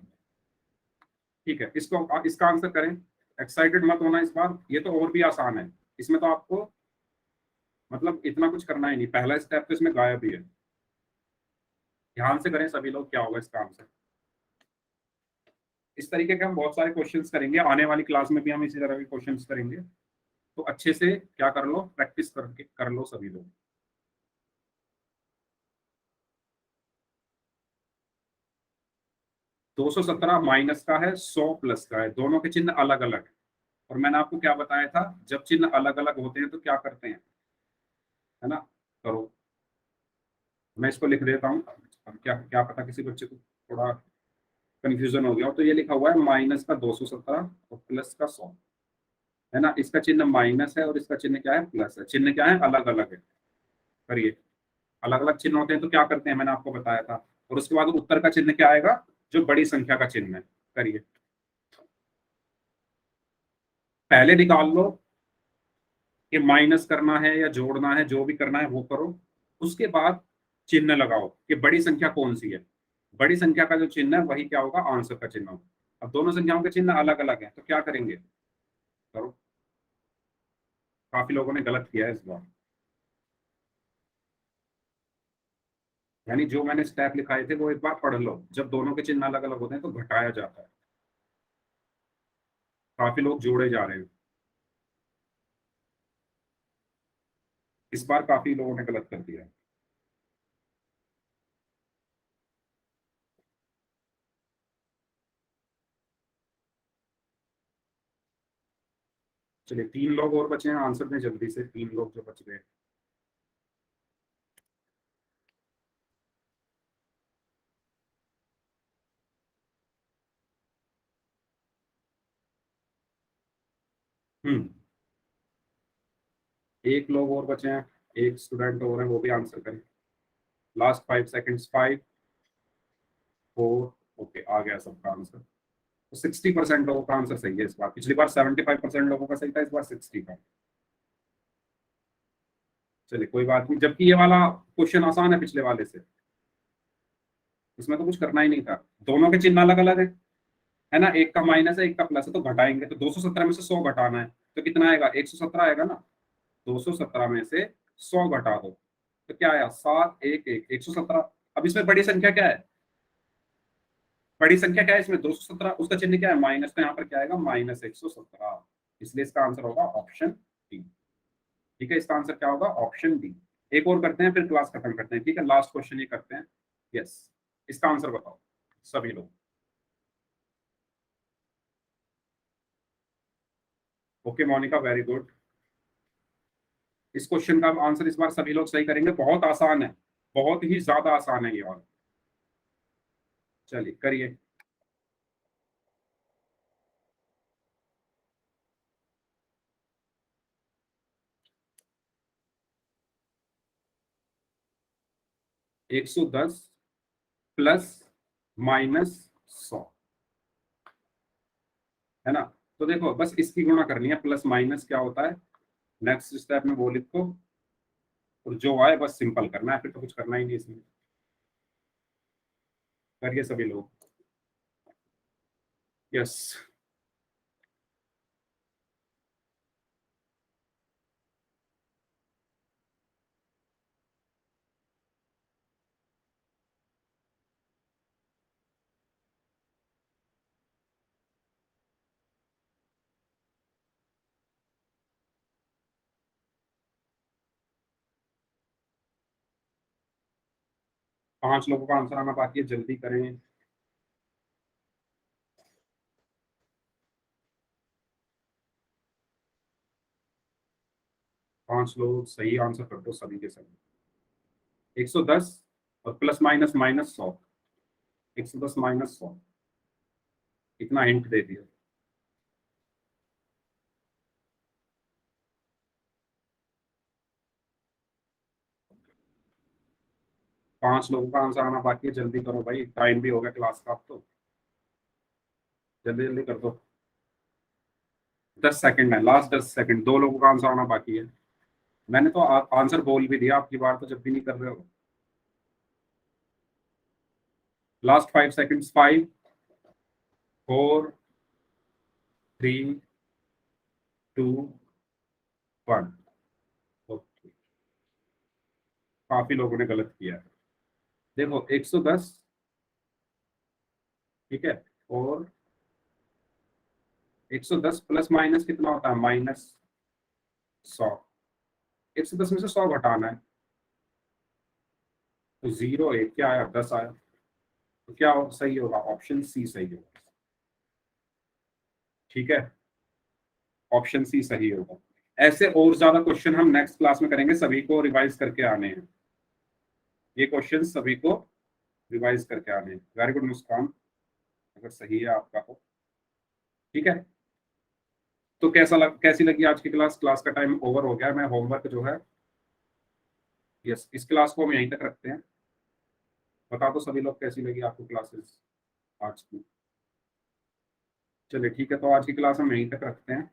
ठीक है, इसको इसका आंसर करें। एक्साइटेड मत होना इस बार, ये तो और भी आसान है। इसमें तो आपको मतलब इतना कुछ करना ही नहीं, पहला स्टेप तो इसमें गायब ही है। ध्यान से करें सभी लोग, क्या होगा इसका आंसर। इस तरीके के हम बहुत सारे क्वेश्चंस करेंगे, आने वाली क्लास में भी हम इसी तरह के क्वेश्चंस करेंगे। तो अच्छे से क्या कर लो, प्रैक्टिस करके कर लो सभी लोग। 217 माइनस का है, 100 प्लस का है, दोनों के चिन्ह अलग अलग है। और मैंने आपको क्या बताया था, जब चिन्ह अलग अलग होते हैं तो क्या करते हैं, है ना। करो, मैं इसको लिख देता हूँ। अब क्या क्या पता किसी बच्चे को थोड़ा कंफ्यूजन हो गया हो, तो ये लिखा हुआ है माइनस का 217 और प्लस का 100, है ना। इसका चिन्ह माइनस है और इसका चिन्ह क्या है, प्लस है। चिन्ह क्या है, अलग अलग है। करिए, अलग अलग चिन्ह होते हैं तो क्या करते हैं, मैंने आपको बताया था। और उसके बाद उत्तर का चिन्ह क्या आएगा, जो बड़ी संख्या का चिन्ह है। करिए, पहले निकाल लो कि माइनस करना है या जोड़ना है, जो भी करना है वो करो। उसके बाद चिन्ह लगाओ कि बड़ी संख्या कौन सी है। बड़ी संख्या का जो चिन्ह है वही क्या होगा, आंसर का चिन्ह होगा। अब दोनों संख्याओं के चिन्ह अलग अलग हैं तो क्या करेंगे, करो। काफी लोगों ने गलत किया है इस बार, यानी जो मैंने स्टेप लिखाए थे वो एक बार पढ़ लो। जब दोनों के चिन्ह अलग अलग होते हैं तो घटाया जाता है। काफी लोग जोड़े जा रहे हैं, इस बार काफी लोगों ने गलत कर दिया। चलिए 3 लोग और बचे हैं, आंसर दें जल्दी से, 3 लोग जो बच गए। हम्म, एक लोग और बचे हैं, एक स्टूडेंट और है, वो भी आंसर करें। Last 5 seconds. 5 4। ओके, आ गया सबका आंसर। तो 60% लोगों का आंसर सही है इस बार। पिछली बार 75% लोगों का सही था, इस बार 60 का। चलिए कोई बात नहीं, जबकि ये वाला क्वेश्चन आसान है पिछले वाले से, इसमें तो कुछ करना ही नहीं था। दोनों के चिन्ह अलग अलग है ना, एक का माइनस है एक का प्लस है, तो घटाएंगे। तो 217 में से 100 घटाना है, तो कितना आएगा? 117 आएगा ना। 217 में से 100 घटा दो तो क्या आया? 7 1 1 117। अब इसमें बड़ी संख्या क्या है? बड़ी संख्या क्या है इसमें? 217, उसका चिन्ह क्या है? माइनस। तो यहाँ पर क्या आएगा? माइनस 117। इसलिए इसका आंसर होगा ऑप्शन डी। ठीक है, इसका आंसर क्या होगा? Option D. एक और करते हैं, फिर क्लास खत्म करते हैं। ठीक है, लास्ट क्वेश्चन ये करते हैं। यस, इसका आंसर बताओ सभी लोग। Okay Monica, very good. इस क्वेश्चन का आंसर इस बार सभी लोग सही करेंगे। बहुत आसान है, बहुत ही ज्यादा आसान है ये वाला। चलिए करिए। $110 प्लस माइनस 100 है ना। तो देखो बस इसकी गुणा करनी है। प्लस माइनस क्या होता है, नेक्स्ट स्टेप में वो लिखो, और जो आए बस सिंपल करना है, फिर तो कुछ करना ही नहीं इसमें। करिए सभी लोग। यस। 5 लोगों का आंसर आना बाकी है, जल्दी करें। 5 लोग सही आंसर कर दो सभी के सभी। 110 और प्लस माइनस माइनस 100। 110 माइनस 100, इतना हिंट दे दिया। 5 लोगों का आंसर आना बाकी है, जल्दी करो भाई, टाइम भी हो गया क्लास का अब तो। जल्दी जल्दी कर दो। 10 सेकंड है, लास्ट 10 सेकंड। 2 लोगों का आंसर आना बाकी है। मैंने तो आंसर बोल भी दिया, आपकी बार तो जब भी नहीं कर रहे हो। Last 5 seconds. 5 4 3 2 1। ओके, काफी लोगों ने गलत किया है। देखो 110, ठीक है, और 110 प्लस माइनस कितना होता है? माइनस 100। 110 में से 100 घटाना है, तो 0 1 क्या आया? 10 आया। तो क्या सही होगा? ऑप्शन सी सही होगा। ठीक है, ऑप्शन सी सही होगा। ऐसे और ज्यादा क्वेश्चन हम नेक्स्ट क्लास में करेंगे, सभी को रिवाइज करके आने हैं। ये क्वेश्चन सभी को रिवाइज करके आने हैं। वेरी गुड मुस्कान, अगर सही है आपका तो। ठीक है, तो कैसी लगी आज की क्लास? क्लास का टाइम ओवर हो गया। मैं होमवर्क जो है, यस, इस क्लास को हम यहीं तक रखते हैं। बता दो सभी लोग कैसी लगी आपको क्लासेस आज की। चलिए ठीक है, तो आज की क्लास हम यहीं तक रखते हैं।